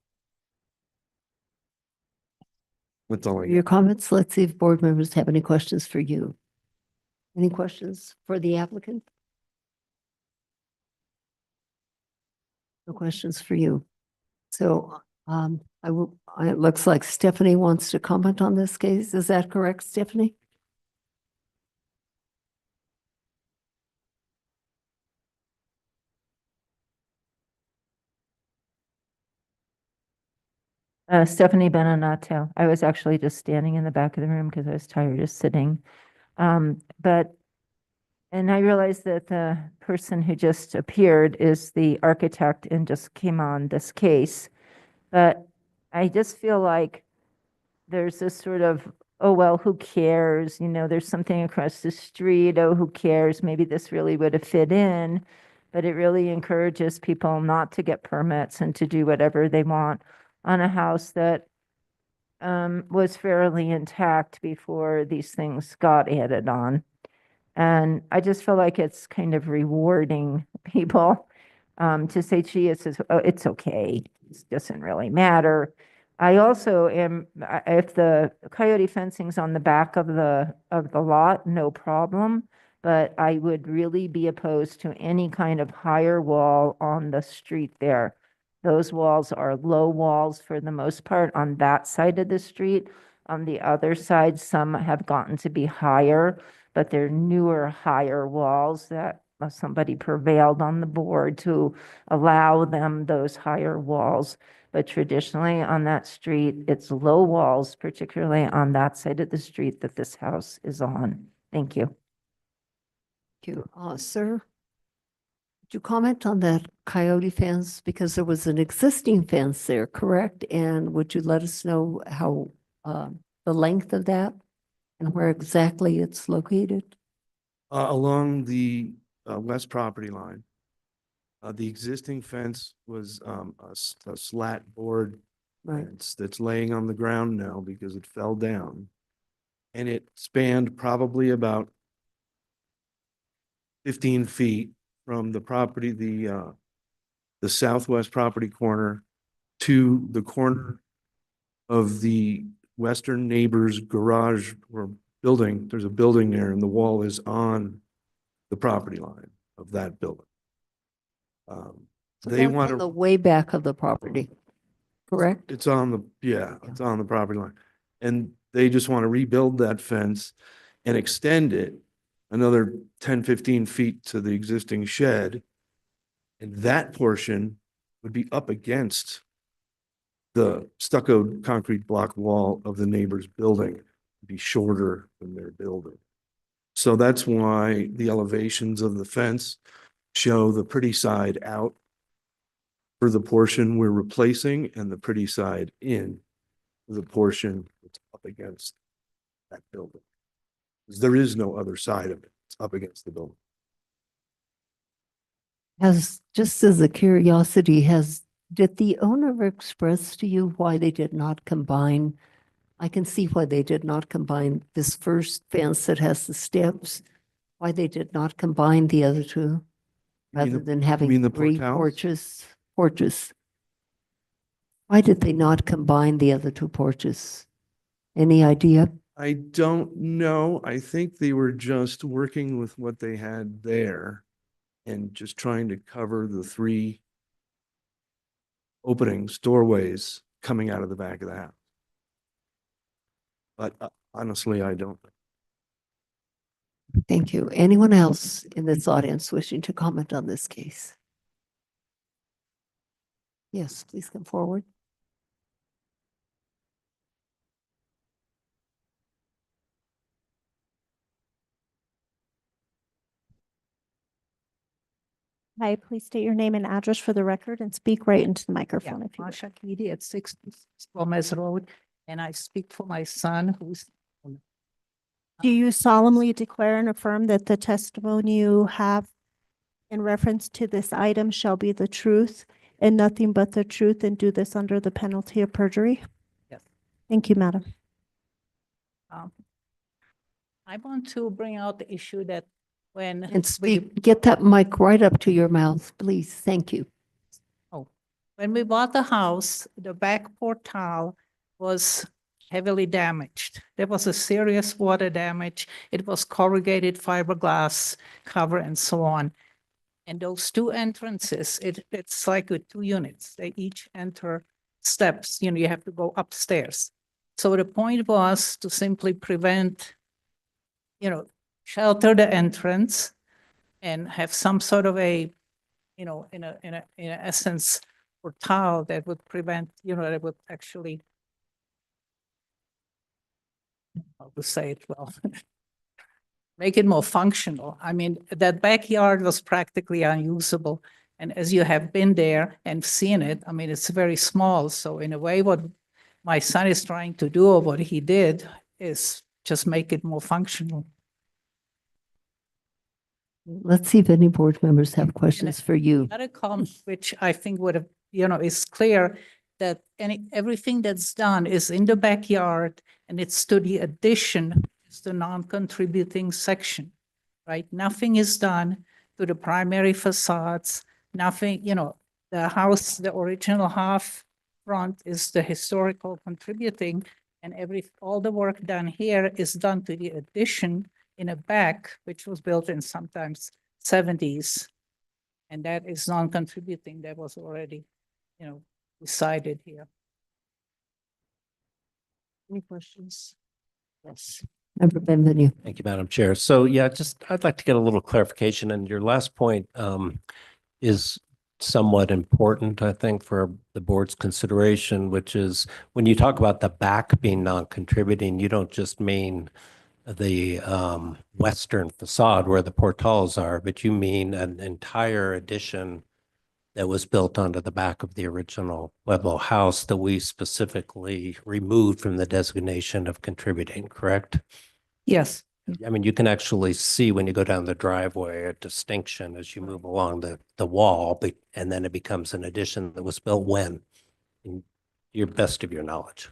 that's all I Your got. comments. Let's see if board members have any questions for you. Any questions for the applicant? No questions for you. So it looks like Stephanie wants to comment on this case. Is that correct, Stephanie? Stephanie Benanato. I was actually just standing in the back of the room because I was tired of sitting. And And I realize that the person who just appeared is the architect and just came on this case. But I just feel like there's this sort of, oh, well, who cares? You know, there's something across the street. Oh, who cares? Maybe this really would have fit in. But it really encourages people not to get permits and to do whatever they want on a house that was fairly intact before these things got added on. And I just feel like it's kind of rewarding people to say, gee, it's okay. It doesn't really matter. I also am, if the coyote fencing's on the back of the lot, no problem. But I would really be opposed to any kind of higher wall on the street there. Those walls are low walls for the most part on that side of the street. On the other side, some have gotten to be higher, but they're newer, higher walls that somebody prevailed on the board to allow them those higher walls. But traditionally on that street, it's low walls, particularly on that side of the street that this house is on. Thank you. Thank you. Sir, would you comment on that coyote fence? Because there was an existing fence there, correct? And would you let us know how, the length of that and where exactly it's located? Along the west property line. The existing fence was a slat board Right. fence that's laying on the ground now because it fell down. And it spanned probably about 15 feet from the property, the southwest property corner to the corner of the western neighbor's garage or building. There's a building there and the wall is on the property line of that building. So They that's want on the to, way back of the property, correct? it's on the, it's on the property line. And they just want to rebuild that fence and extend it another 10, 15 feet to the existing shed. And that portion would be up against the stucco concrete block wall of the neighbor's building, be shorter than their building. So that's why the elevations of the fence show the pretty side out for the portion we're replacing and the pretty side in the portion that's up against that building. Because there is no other side of it. It's up against the building. Just as a curiosity, did the owner express to you why they did not combine? I can see why they did not combine this first fence that has the steps, why they did not combine the other two, rather than having the three portals? porches. Why did they not combine the other two porches? Any idea? I don't know. I think they were just working with what they had there and just trying to cover the three openings, doorways coming out of the back of the house. But honestly, I don't. Thank you. Anyone else in this audience wishing to comment on this case? Yes, please come forward. Hi, please state your name and address for the record and speak right into the microphone if you would. Masha Keedy at 6 Gomez Road, and I speak for my son who's. Do you solemnly declare and affirm that the testimony you have in reference to this item shall be the truth and nothing but the truth, and do this under the penalty of perjury? Yes. Thank you, madam. I want to bring out the issue that when. And speak, get that mic right up to your mouth, please. Thank you. When we bought the house, the back portal was heavily damaged. There was a serious water damage. It was corrugated fiberglass cover and so on. And those two entrances, it's like with two units. They each enter steps. You have to go upstairs. So the point was to simply prevent, shelter the entrance and have some sort of a, in essence, portal that would prevent, that would actually, how to say it well, make it more functional. I mean, that backyard was practically unusable. And as you have been there and seen it, I mean, it's very small. So in a way, what my son is trying to do, or what he did, is just make it more functional. Let's see if any board members have questions for you. Another comment, which I think would have, is clear that everything that's done is in the backyard, and it's to the addition, it's the non-contributing section, right? Nothing is done to the primary facades, nothing, the house, the original half front is the historical contributing, and all the work done here is done to the addition in a back, which was built in sometimes 70s. And that is non-contributing. That was already, decided here. Any questions? Yes. Member Benvenu. Thank you, Madam Chair. So yeah, I'd like to get a little clarification. And your last point is somewhat important, I think, for the board's consideration, which is when you talk about the back being non-contributing, you don't just mean the western facade where the portals are, but you mean an entire addition that was built onto the back of the original Pueblo house that we specifically removed from the designation of contributing, correct? Yes. I mean, you can actually see when you go down the driveway a distinction as you move along the wall, and then it becomes an addition that was built when, in your best of your knowledge.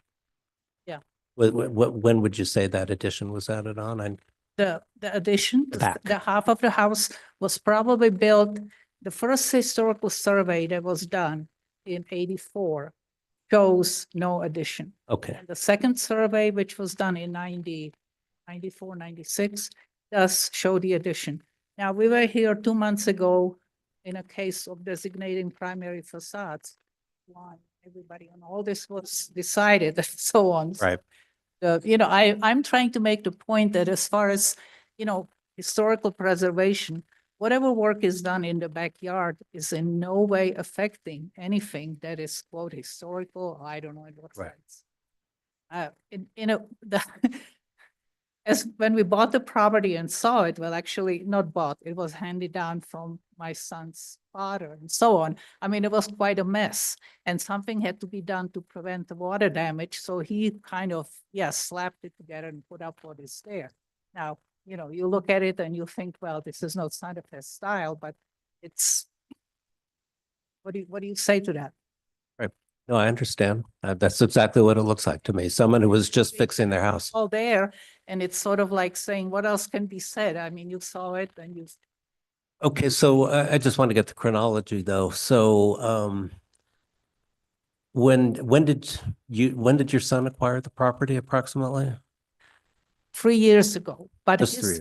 Yeah. When would you say that addition was added on? The addition, Back. the half of the house was probably built, the first historical survey that was done in 84 shows no addition. Okay. And the second survey, which was done in 94, 96, does show the addition. Now, we were here 2 months ago in a case of designating primary facades. Why everybody on all this was decided and so on. Right. I'm trying to make the point that as far as, historical preservation, whatever work is done in the backyard is in no way affecting anything that is quote historical. I don't know in what Right. sense. As when we bought the property and saw it, well, actually not bought, it was handed down from my son's father and so on. I mean, it was quite a mess, and something had to be done to prevent the water damage. So he kind of, slapped it together and put up what is there. Now, you look at it and you think, well, this is not Santa Fe style, but it's, what do you say to that? Right. No, I understand. That's exactly what it looks like to me. Someone who was just fixing their house. All there, and it's sort of like saying, what else can be said? I mean, you saw it and you. Okay, so I just want to get the chronology though. So when did your son acquire the property approximately? 3 years ago, but Just 3 years.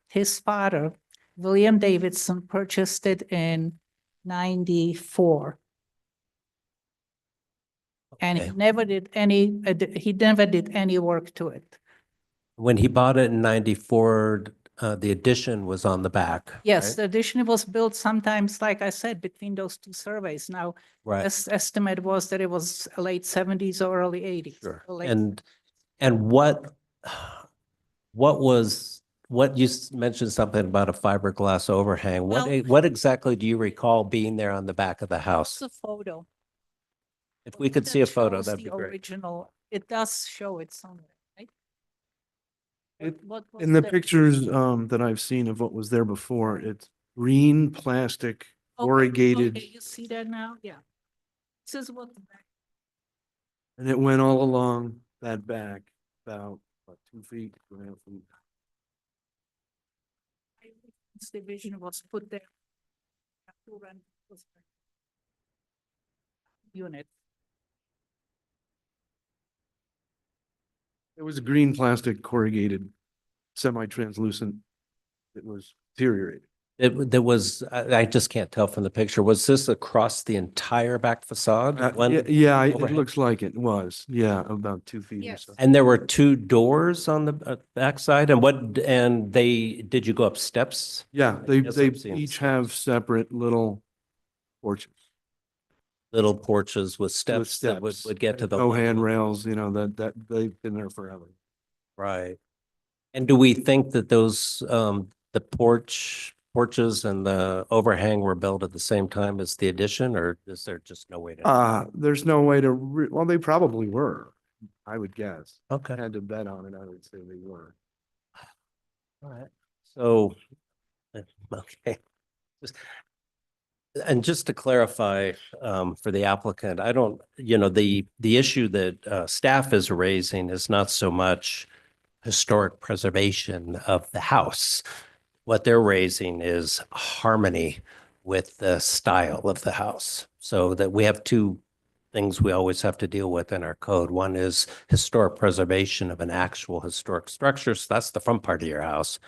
his father, William Davidson, purchased it in 94. And Okay. he never did any work to it. When he bought it in 94, the addition was on the back. Yes, right? the addition was built sometimes, like I said, between those two surveys. Now, Right. estimate was that it was late 70s or early 80s. Sure. or late And what you mentioned something about a fiberglass overhang. Well- What exactly do you recall being there on the back of the house? It's a photo. If we could see a photo, shows that'd the be great. Original, it does show it somewhere, right? What was In the pictures that I've seen of what was there before, it's green plastic Okay, corrugated, okay, you see that now? Yeah. This is what the back. and it went all along that back about 2 feet, 2.5 feet. This division was put there. To run this unit. It was green plastic corrugated, semi-translucent. It was deteriorated. There was, I just can't tell from the picture. Was this across the entire back facade? Yeah, it overhang? looks like it was. Yeah, about 2 feet or Yes. so. And there were 2 doors on the backside, did you go up steps? Yeah, they Yes, I've seen each steps. have separate little porches. Little porches with steps that steps. would get to the. No level. handrails, that they've been there forever. Right. And do we think that those, the porches and the overhang were built at the same time as the addition, or is there just no way to? There's no way to, well, they probably were, I would guess. Okay. Had to bet on it, I would say they were. All right. So, okay. And just to clarify, for the applicant, I don't, the issue that, staff is raising is not so much historic preservation of the house. What they're raising is harmony with the style of the house. So that we have two things we always have to deal with in our code. One is historic preservation of an actual historic structure. So that's the front part of your house.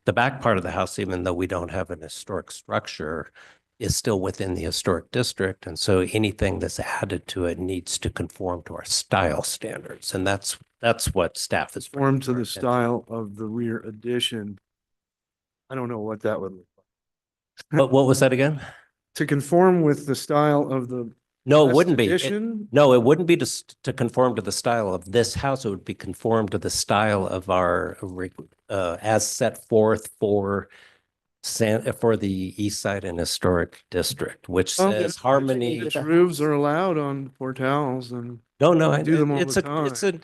The back part of the house, even though we don't have an historic structure, is still within the historic district. And so anything that's added to it needs to conform to our style standards. And that's what staff is. Form to the style of the rear addition. I don't know what that would look like. What was that again? To conform with the style of the No, it west wouldn't be. addition? No, it wouldn't be to conform to the style of this house. It would be conform to the style of our, as set forth for the East Side and Historic District, which Well, says harmony. Pitch roofs are allowed on portals and No, I do them all it's the time. it's a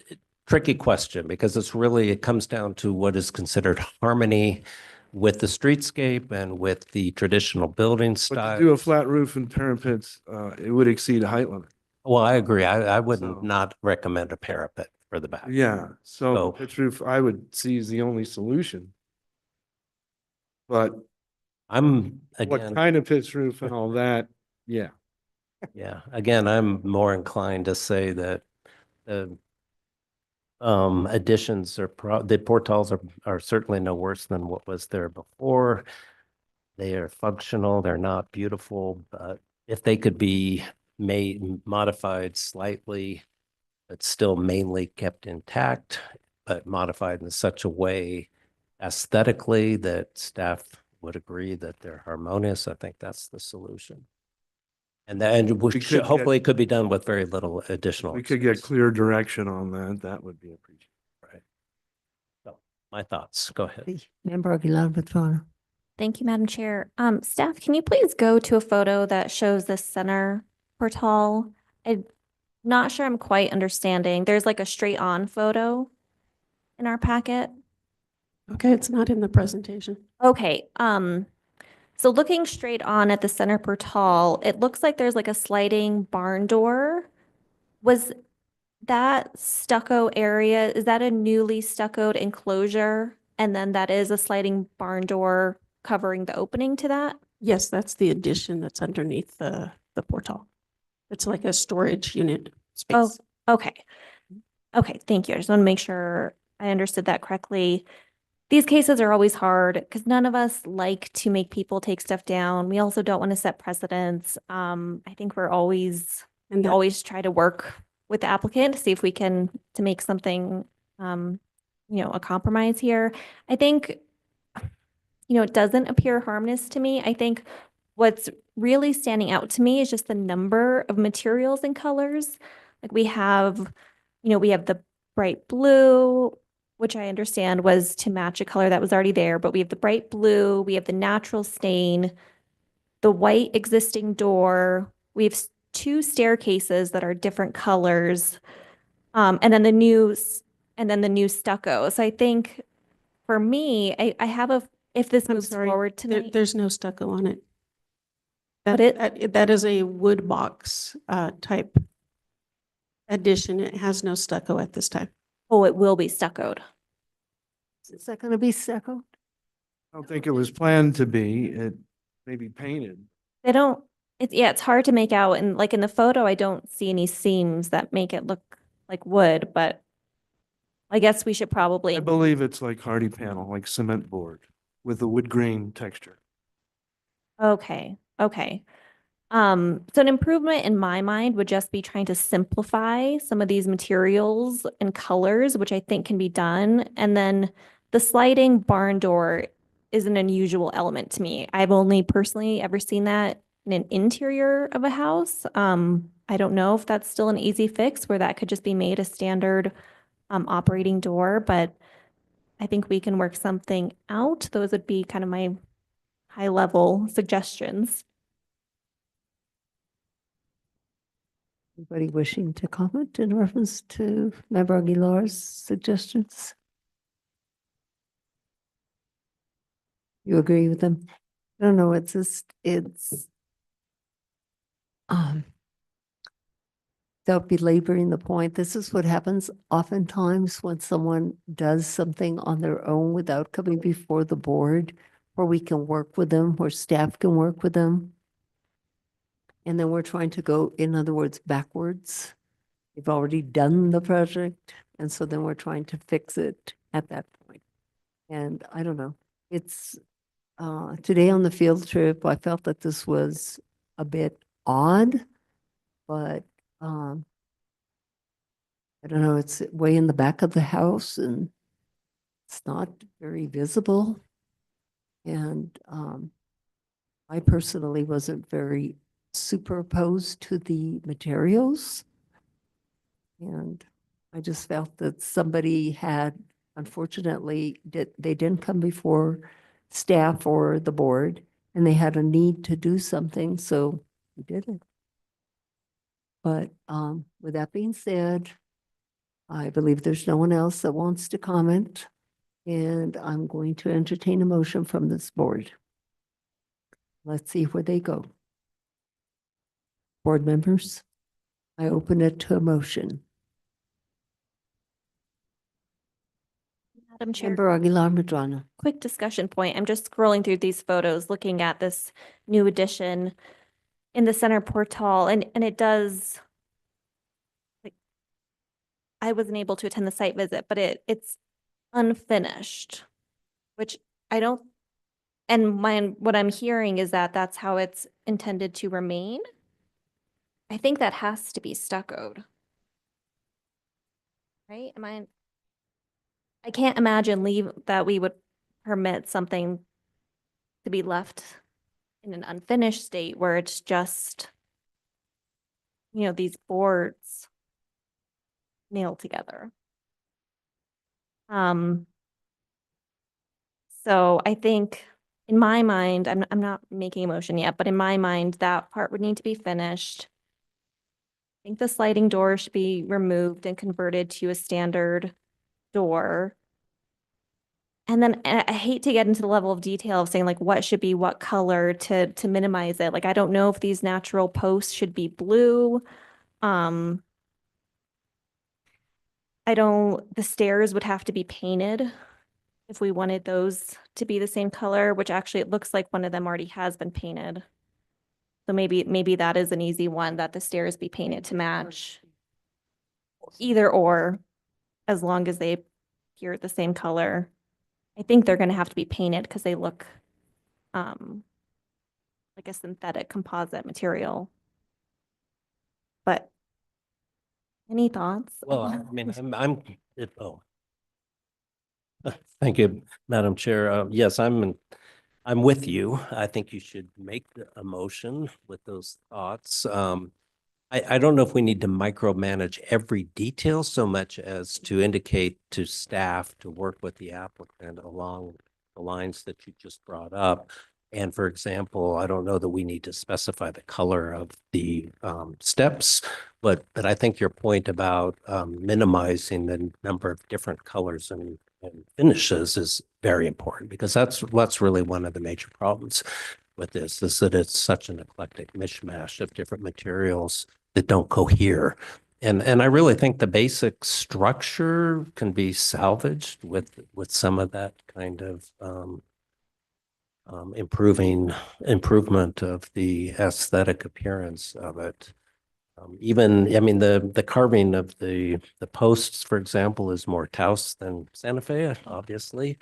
tricky question because it comes down to what is considered harmony with the streetscape and with the traditional building But style. to do a flat roof and parapets, it would exceed a height limit. Well, I agree. I would So- not recommend a parapet for the back. Yeah, so So- pitch roof I would see is the only solution. But I'm, what again, kind of pitch roof and all that, yeah. yeah, again, I'm more inclined to say that the additions the portals are certainly no worse than what was there before. They are functional, they're not beautiful, but if they could be modified slightly, but still mainly kept intact, but modified in such a way aesthetically that staff would agree that they're harmonious, I think that's the solution. And then hopefully it could be done with very little additional. We could get clear direction on that. That would be appreciated. Right. So my thoughts, go ahead. Member Aguilar Patrona. Thank you, Madam Chair. Staff, can you please go to a photo that shows the center portal? I'm not sure I'm quite understanding. There's like a straight on photo in our packet. Okay, it's not in the presentation. Okay, so looking straight on at the center portal, it looks like there's like a sliding barn door. Was that stucco area, is that a newly stuccoed enclosure? And then that is a sliding barn door covering the opening to that? Yes, that's the addition that's underneath the portal. It's like a storage unit Oh, space. okay. Okay, thank you. I just want to make sure I understood that correctly. These cases are always hard because none of us like to make people take stuff down. We also don't want to set precedents. I think we always try to work with the applicant to see if we can to make something, a compromise here. I think, it doesn't appear harmless to me. I think what's really standing out to me is just the number of materials and colors. Like we have the bright blue, which I understand was to match a color that was already there, but we have the bright blue, we have the natural stain, the white existing door, we have two staircases that are different colors, and then the new stucco. So I think for me, I have if this I'm moves sorry, forward tonight. there's no stucco on it. But That is a wood box type addition. It has no stucco at this time. Oh, it will be stuccoed. Is that going to be stucco? I don't think it was planned to be. It may be painted. It's hard to make out. And like in the photo, I don't see any seams that make it look like wood, but I guess we should probably. I believe it's like hardy panel, like cement board with a wood grain texture. Okay. So an improvement in my mind would just be trying to simplify some of these materials and colors, which I think can be done. And then the sliding barn door is an unusual element to me. I've only personally ever seen that in an interior of a house. I don't know if that's still an easy fix where that could just be made a standard operating door, but I think we can work something out. Those would be kind of my high level suggestions. Anybody wishing to comment in reference to Member Aguilar's suggestions? You agree with them? I don't know, it's just, without belaboring the point, this is what happens oftentimes when someone does something on their own without coming before the board, where we can work with them, where staff can work with them. And then we're trying to go, in other words, backwards. We've already done the project, and so then we're trying to fix it at that point. And I don't know, it's, today on the field trip, I felt that this was a bit odd, but I don't know, it's way in the back of the house and it's not very visible. And I personally wasn't very super opposed to the materials. And I just felt that somebody had, unfortunately, they didn't come before staff or the board, and they had a need to do something, so we did it. But with that being said, I believe there's no one else that wants to comment, and I'm going to entertain a motion from this board. Let's see where they go. Board members, I open it to a motion. Madam Chair. Member Aguilar Madrano. Quick discussion point. I'm just scrolling through these photos, looking at this new addition in the center portal, and it does, like, I wasn't able to attend the site visit, but it's unfinished, which I don't, and what I'm hearing is that that's how it's intended to remain. I think that has to be stuccoed. Right? I can't imagine that we would permit something to be left in an unfinished state where it's just, you know, these boards nailed together. So I think in my mind, I'm not making a motion yet, but in my mind, that part would need to be finished. I think the sliding door should be removed and converted to a standard door. And then I hate to get into the level of detail of saying like what should be what color to minimize it. Like I don't know if these natural posts should be blue. The stairs would have to be painted if we wanted those to be the same color, which actually it looks like one of them already has been painted. So maybe that is an easy one, that the stairs be painted to match. Either or, as long as they appear the same color. I think they're gonna have to be painted because they look like a synthetic composite material. But any thoughts? Well, I mean, thank you, Madam Chair. Yes, I'm with you. I think you should make a motion with those thoughts. I don't know if we need to micromanage every detail so much as to indicate to staff to work with the applicant along the lines that you just brought up. And for example, I don't know that we need to specify the color of the steps, but I think your point about minimizing the number of different colors and finishes is very important, because that's really one of the major problems with this, is that it's such an eclectic mishmash of different materials that don't cohere. And I really think the basic structure can be salvaged with some of that kind of improvement of the aesthetic appearance of it. Even, I mean, the carving of the posts, for example, is more Taos than Santa Fe, obviously.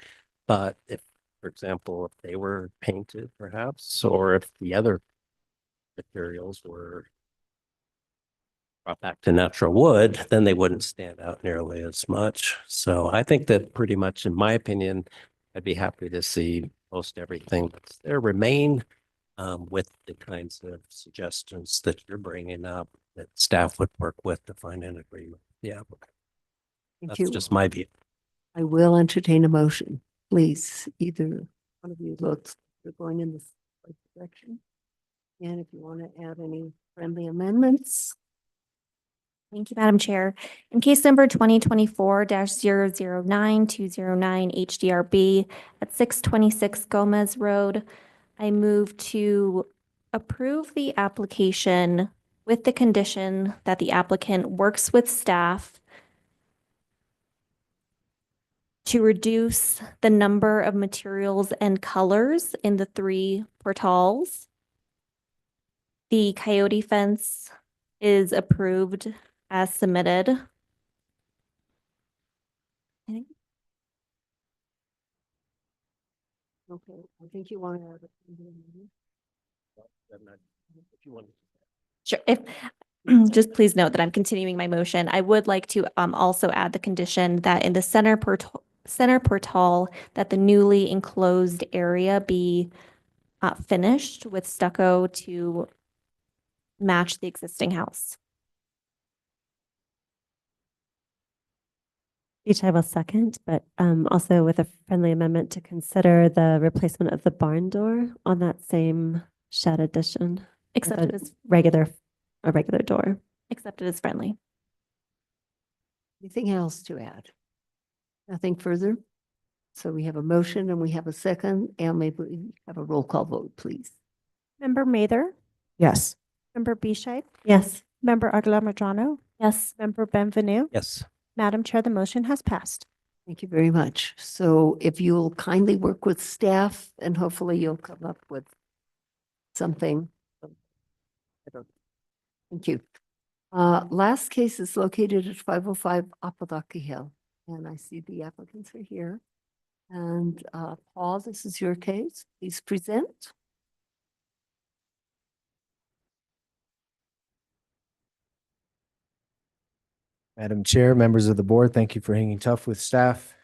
But if, for example, if they were painted perhaps, or if the other materials were brought back to natural wood, then they wouldn't stand out nearly as much. So I think that pretty much, in my opinion, I'd be happy to see most everything that's there remain, with the kinds of suggestions that you're bringing up that staff would work with to find an agreement. Yeah. Thank That's you. just my view. I will entertain a motion. Please, either one of you looks, you're going in this right direction. And if you want to add any friendly amendments, Thank you, Madam Chair. In case number 2024-009209 HDRB at 626 Gomez Road, I move to approve the application with the condition that the applicant works with staff to reduce the number of materials and colors in the 3 portals. The coyote fence is approved as submitted. I think okay, I think you want to add. If you want to. Sure. If, just please note that I'm continuing my motion. I would like to also add the condition that in the center portal, that the newly enclosed area be finished with stucco to match the existing house. Each I will second, but also with a friendly amendment to consider the replacement of the barn door on that same shed addition. Accepted with as a regular door. accepted as friendly. Anything else to add? Nothing further? So we have a motion and we have a second, and maybe we have a roll call vote, please. Member Mather, Yes. Member Biesheup, Yes. Member Aguilar Madrano, Yes. Member Benvenu. Yes. Madam Chair, the motion has passed. Thank you very much. So if you'll kindly work with staff and hopefully you'll come up with something. Thank you. Last case is located at 505 Apodaca Hill, and I see the applicants are here. And Paul, this is your case. Please present. Madam Chair, members of the board, thank you for hanging tough with staff.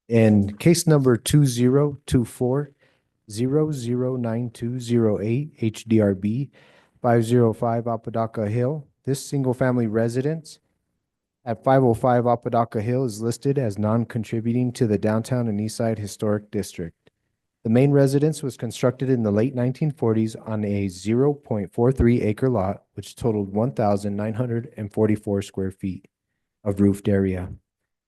In case number 2024-009208 HDRB 505 Apodaca Hill, this single-family residence at 505 Apodaca Hill is listed as non-contributing to the downtown and east side historic district. The main residence was constructed in the late 1940s on a 0.43 acre lot, which totaled 1,944 square feet of roofed area.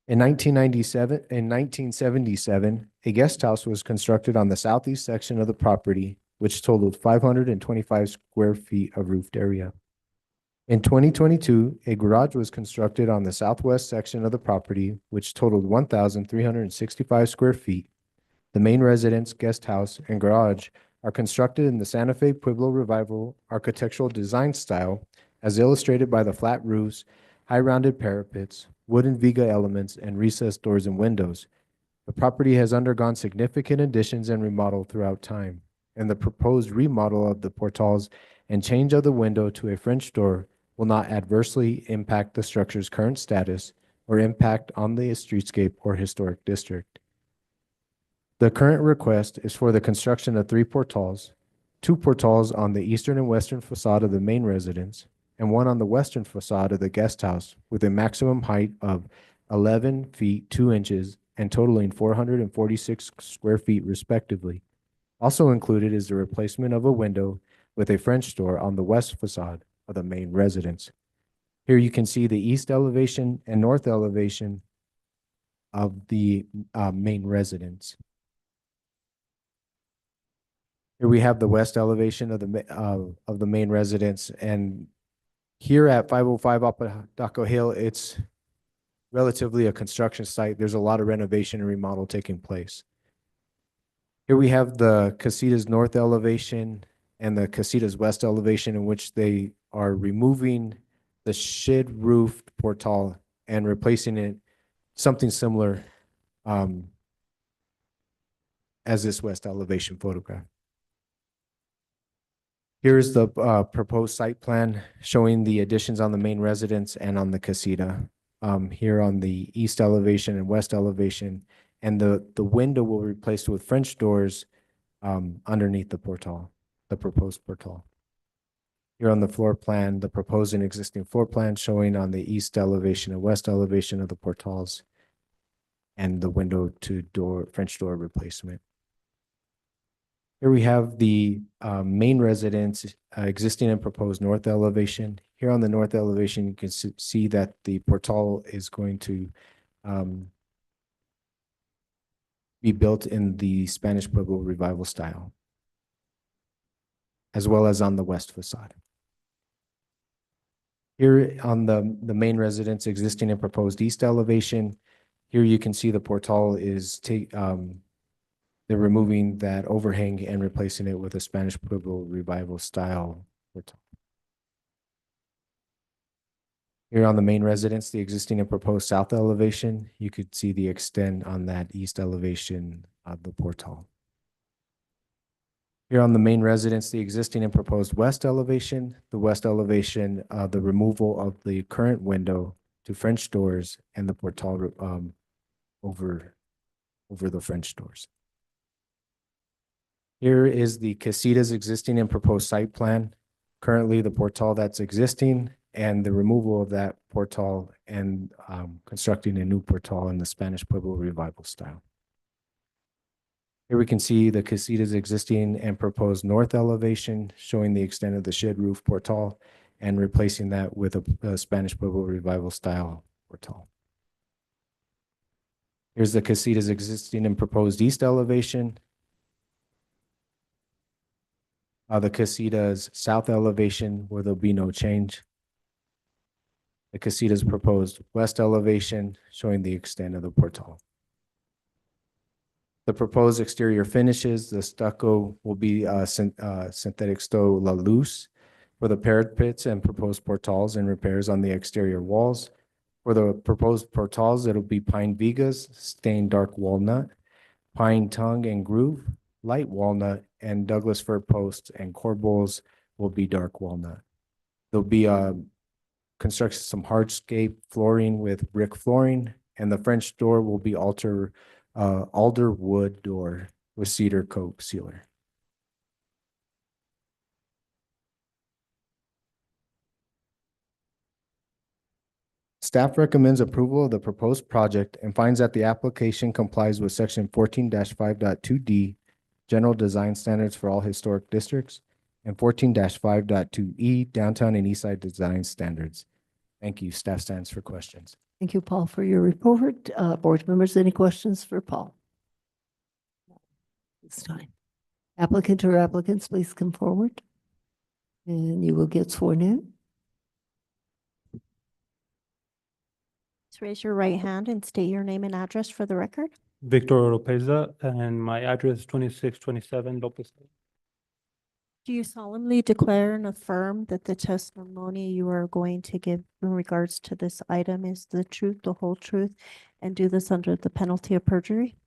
In 1977, a guest house was constructed on the southeast section of the property, which totaled 525 square feet of roofed area. In 2022, a garage was constructed on the southwest section of the property, which totaled 1,365 square feet. The main residence, guest house, and garage are constructed in the Santa Fe Pueblo Revival architectural design style, as illustrated by the flat roofs, high rounded parapets, wooden viga elements, and recessed doors and windows. The property has undergone significant additions and remodel throughout time, and the proposed remodel of the portals and change of the window to a French door will not adversely impact the structure's current status or impact on the streetscape or historic district. The current request is for the construction of 3 portals, 2 portals on the eastern and western facade of the main residence, and 1 on the western facade of the guest house, with a maximum height of 11 feet 2 inches and totaling 446 square feet respectively. Also included is the replacement of a window with a French door on the west facade of the main residence. Here you can see the east elevation and north elevation of the main residence. Here we have the west elevation of the main residence, and here at 505 Apodaca Hill, it's relatively a construction site. There's a lot of renovation and remodel taking place. Here we have the casitas north elevation and the casitas west elevation, in which they are removing the shed roofed portal and replacing it something similar as this west elevation photograph. Here's the proposed site plan showing the additions on the main residence and on the casita. Here on the east elevation and west elevation, and the window will be replaced with French doors underneath the portal, the proposed portal. Here on the floor plan, the proposed and existing floor plan showing on the east elevation and west elevation of the portals. and the window to door, French door replacement. Here we have the main residence, existing and proposed north elevation. Here on the north elevation, you can see that the portal is going to be built in the Spanish Pueblo Revival style, as well as on the west facade. Here on the main residence, existing and proposed east elevation, here you can see the portal is they're removing that overhang and replacing it with a Spanish Pueblo Revival style portal. Here on the main residence, the existing and proposed south elevation, you could see the extent on that east elevation of the portal. Here on the main residence, the existing and proposed west elevation, the removal of the current window to French doors and the portal over the French doors. Here is the casitas existing and proposed site plan. Currently, the portal that's existing and the removal of that portal and constructing a new portal in the Spanish Pueblo Revival style. Here we can see the casitas existing and proposed north elevation, showing the extent of the shed roof portal and replacing that with a Spanish Pueblo Revival style portal. Here's the casitas existing and proposed east elevation. The casitas south elevation, where there'll be no change. The casitas proposed west elevation, showing the extent of the portal. The proposed exterior finishes, the stucco will be synthetic stow La Luz for the parapets and proposed portals and repairs on the exterior walls. For the proposed portals, it'll be pine vigas, stained dark walnut, pine tongue and groove, light walnut, and Douglas fir posts and corbels will be dark walnut. There'll be constructed some hardscape flooring with brick flooring, and the French door will be alder wood door with cedar coat sealer. Staff recommends approval of the proposed project and finds that the application complies with section 14-5.2D, general design standards for all historic districts, and 14-5.2E, downtown and east side design standards. Thank you. Staff stands for questions. Thank you, Paul, for your report. Board members, any questions for Paul? This time. Applicant or applicants, please come forward. And you will get sworn in. Please raise your right hand and state your name and address for the record. Victor Oropeza, and my address 2627 Lopez. Do you solemnly declare and affirm that the testimony you are going to give in regards to this item is the truth, the whole truth, and do this under the penalty of perjury?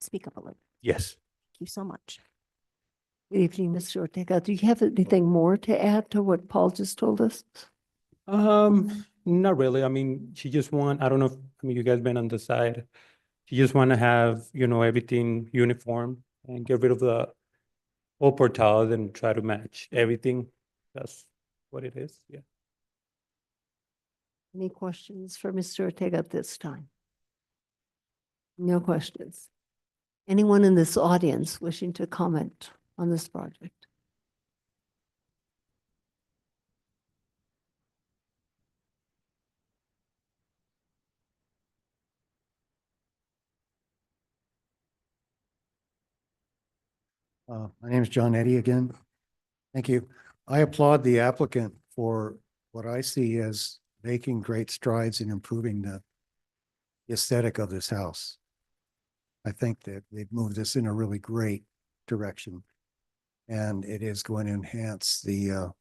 Speak up a little. Yes. Thank you so much. Good evening, Mr. Ortega. Do you have anything more to add to what Paul just told us? Not really. I mean, she just I don't know if, you guys been on the side. She just want to have, everything uniform and get rid of the old portals and try to match everything. That's what it is. Yeah. Any questions for Mr. Ortega at this time? No questions. Anyone in this audience wishing to comment on this project? My name is John Eddy again. Thank you. I applaud the applicant for what I see as making great strides in improving the aesthetic of this house. I think that they've moved this in a really great direction, and it is going to enhance the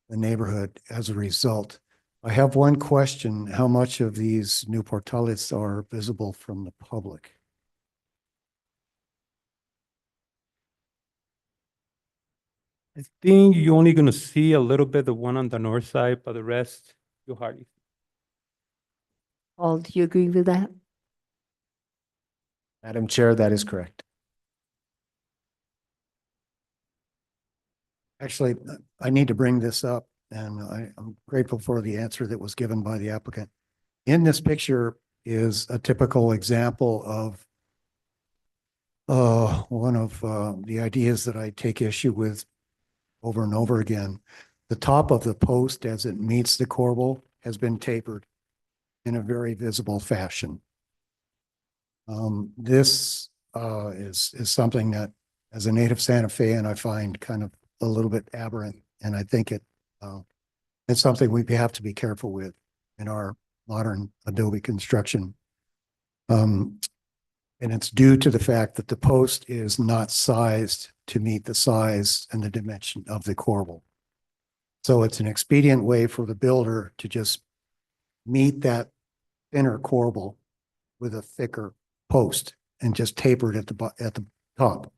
neighborhood as a result. I have one question. How much of these new portales are visible from the public? I think you're only going to see a little bit the one on the north side, but the rest you hardly. Paul, do you agree with that? Madam Chair, that is correct. Actually, I need to bring this up, and I'm grateful for the answer that was given by the applicant. In this picture, is a typical example of one of the ideas that I take issue with over and over again. The top of the post as it meets the corbel has been tapered in a very visible fashion. This is something that, as a native Santa Fean, I find kind of a little bit aberrant, and I think it's something we have to be careful with in our modern Adobe construction. And it's due to the fact that the post is not sized to meet the size and the dimension of the corbel. So it's an expedient way for the builder to just meet that thinner corbel with a thicker post and just taper it at the top.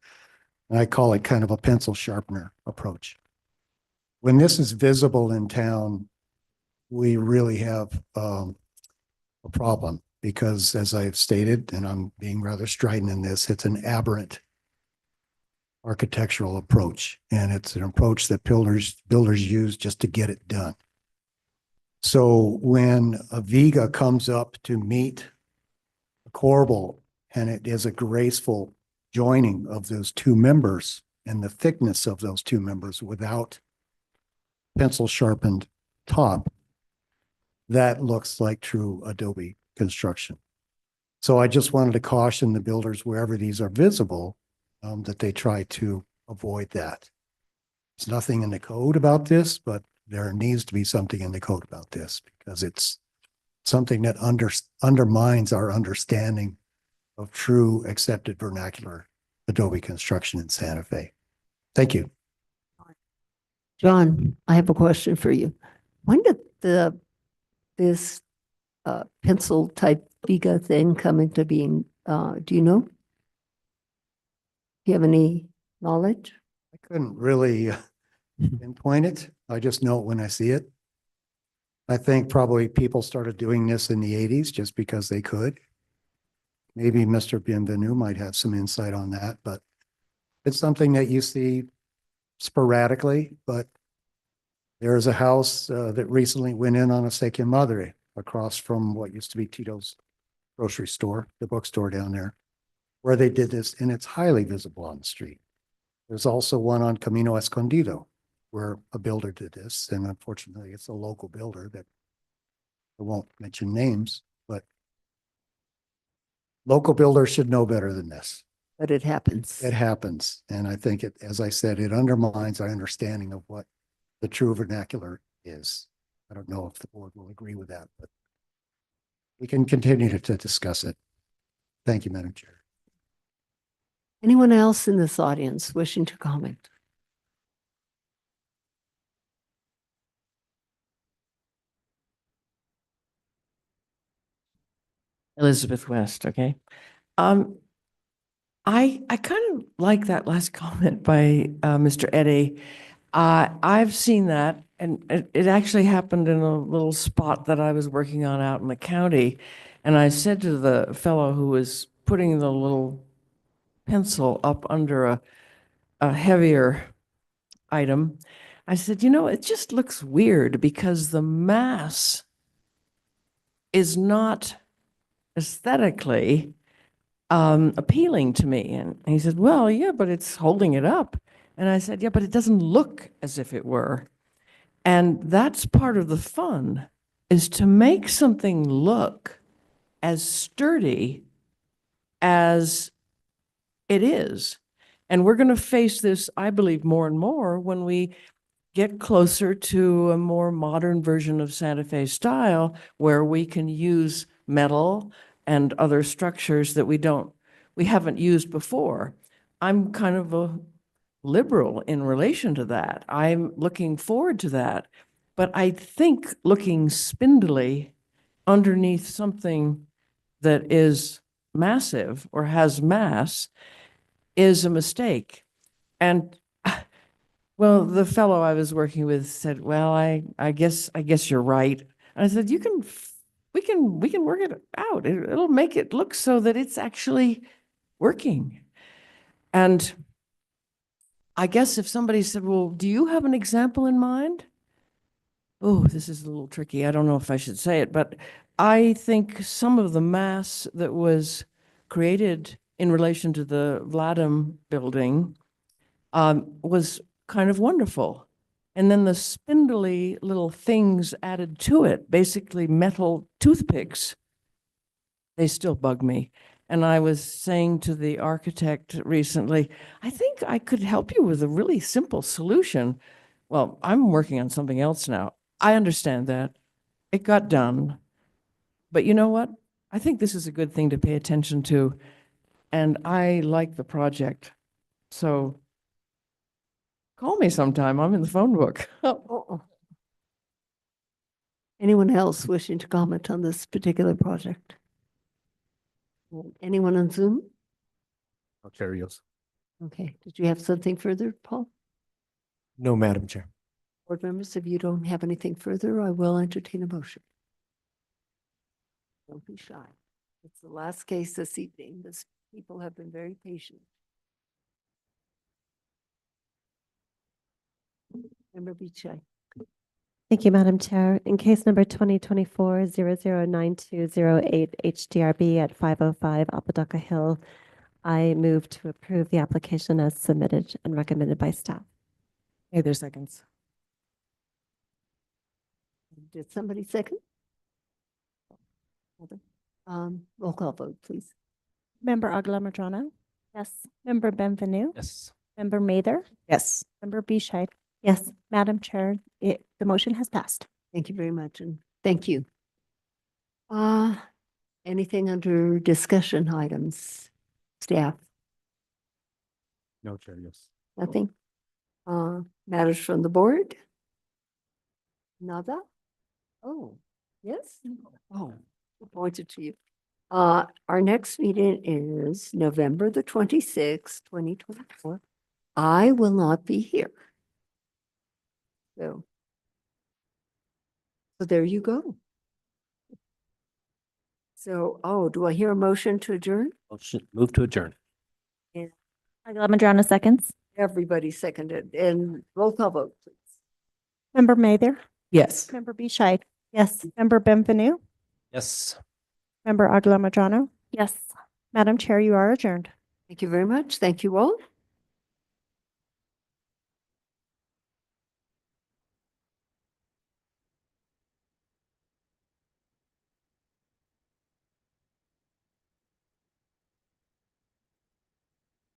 And I call it kind of a pencil sharpener approach. When this is visible in town, we really have a problem because, as I've stated, and I'm being rather strident in this, it's an aberrant architectural approach, and it's an approach that builders use just to get it done. So when a viga comes up to meet a corbel, and it is a graceful joining of those two members and the thickness of those two members without pencil sharpened top, that looks like true Adobe construction. So I just wanted to caution the builders wherever these are visible, that they try to avoid that. There's nothing in the code about this, but there needs to be something in the code about this because it's something that undermines our understanding of true accepted vernacular Adobe construction in Santa Fe. Thank you. John, I have a question for you. When did this pencil type viga thing come into being? Do you know? Do you have any knowledge? I couldn't really pinpoint it. I just know it when I see it. I think probably people started doing this in the 80s just because they could. Maybe Mr. Bienvenu might have some insight on that, but it's something that you see sporadically. But there's a house that recently went in on Acequia Madre across from what used to be Tito's grocery store, the bookstore down there, where they did this, and it's highly visible on the street. There's also one on Camino Escondido where a builder did this, and unfortunately it's a local builder that I won't mention names, but local builders should know better than this. But it happens. It happens. And I think it, as I said, it undermines our understanding of what the true vernacular is. I don't know if the board will agree with that, but we can continue to discuss it. Thank you, Madam Chair. Anyone else in this audience wishing to comment? Elizabeth West, okay. I kind of like that last comment by Mr. Eddy. I've seen that, and it actually happened in a little spot that I was working on out in the county. And I said to the fellow who was putting the little pencil up under a heavier item, I said, you know, it just looks weird because the mass is not aesthetically appealing to me. And he said, well, yeah, but it's holding it up. And I said, yeah, but it doesn't look as if it were. And that's part of the fun, is to make something look as sturdy as it is. And we're going to face this, I believe, more and more when we get closer to a more modern version of Santa Fe style, where we can use metal and other structures that we haven't used before. I'm kind of a liberal in relation to that. I'm looking forward to that. But I think looking spindly underneath something that is massive or has mass is a mistake. And well, the fellow I was working with said, well, I guess you're right. And I said, we can work it out. It'll make it look so that it's actually working. And I guess if somebody said, well, do you have an example in mind? oh, this is a little tricky. I don't know if I should say it, but I think some of the mass that was created in relation to the Vladim building was kind of wonderful. And then the spindly little things added to it, basically metal toothpicks, they still bug me. And I was saying to the architect recently, I think I could help you with a really simple solution. Well, I'm working on something else now. I understand that. It got done. But you know what? I think this is a good thing to pay attention to. And I like the project. So call me sometime. I'm in the phone book. Anyone else wishing to comment on this particular project? Anyone on Zoom? No, Chair Rios. Okay, did you have something further, Paul? No, Madam Chair. Board members, if you don't have anything further, I will entertain a motion. Don't be shy. It's the last case this evening. This people have been very patient. Member Bichai. Thank you, Madam Chair. In case number 2024-009208 HDRB at 505 Apodaca Hill, I move to approve the application as submitted and recommended by staff. Hey, there's seconds. Did somebody second? Roll call vote, please. Member Aguilar Madrano, Yes. Member Benvenu, Yes. Member Mather, Yes. Member Bichette. Yes. Madam Chair, the motion has passed. Thank you very much, and thank you. Anything under discussion items? Staff, No, Chair Rios. nothing? Matters from the board? Nada? Oh, yes? Oh, pointed to you. Our next meeting is November the 26th, 2024. I will not be here. So there you go. So, do I hear a motion to adjourn? Motion, move to adjourn. Aguilar Madrano seconds. Everybody seconded, and roll call vote, please. Member Mather, Yes. Member Bichette, Yes. Member Benvenu, Yes. Member Aguilar Madrano. Yes. Madam Chair, you are adjourned. Thank you very much. Thank you all.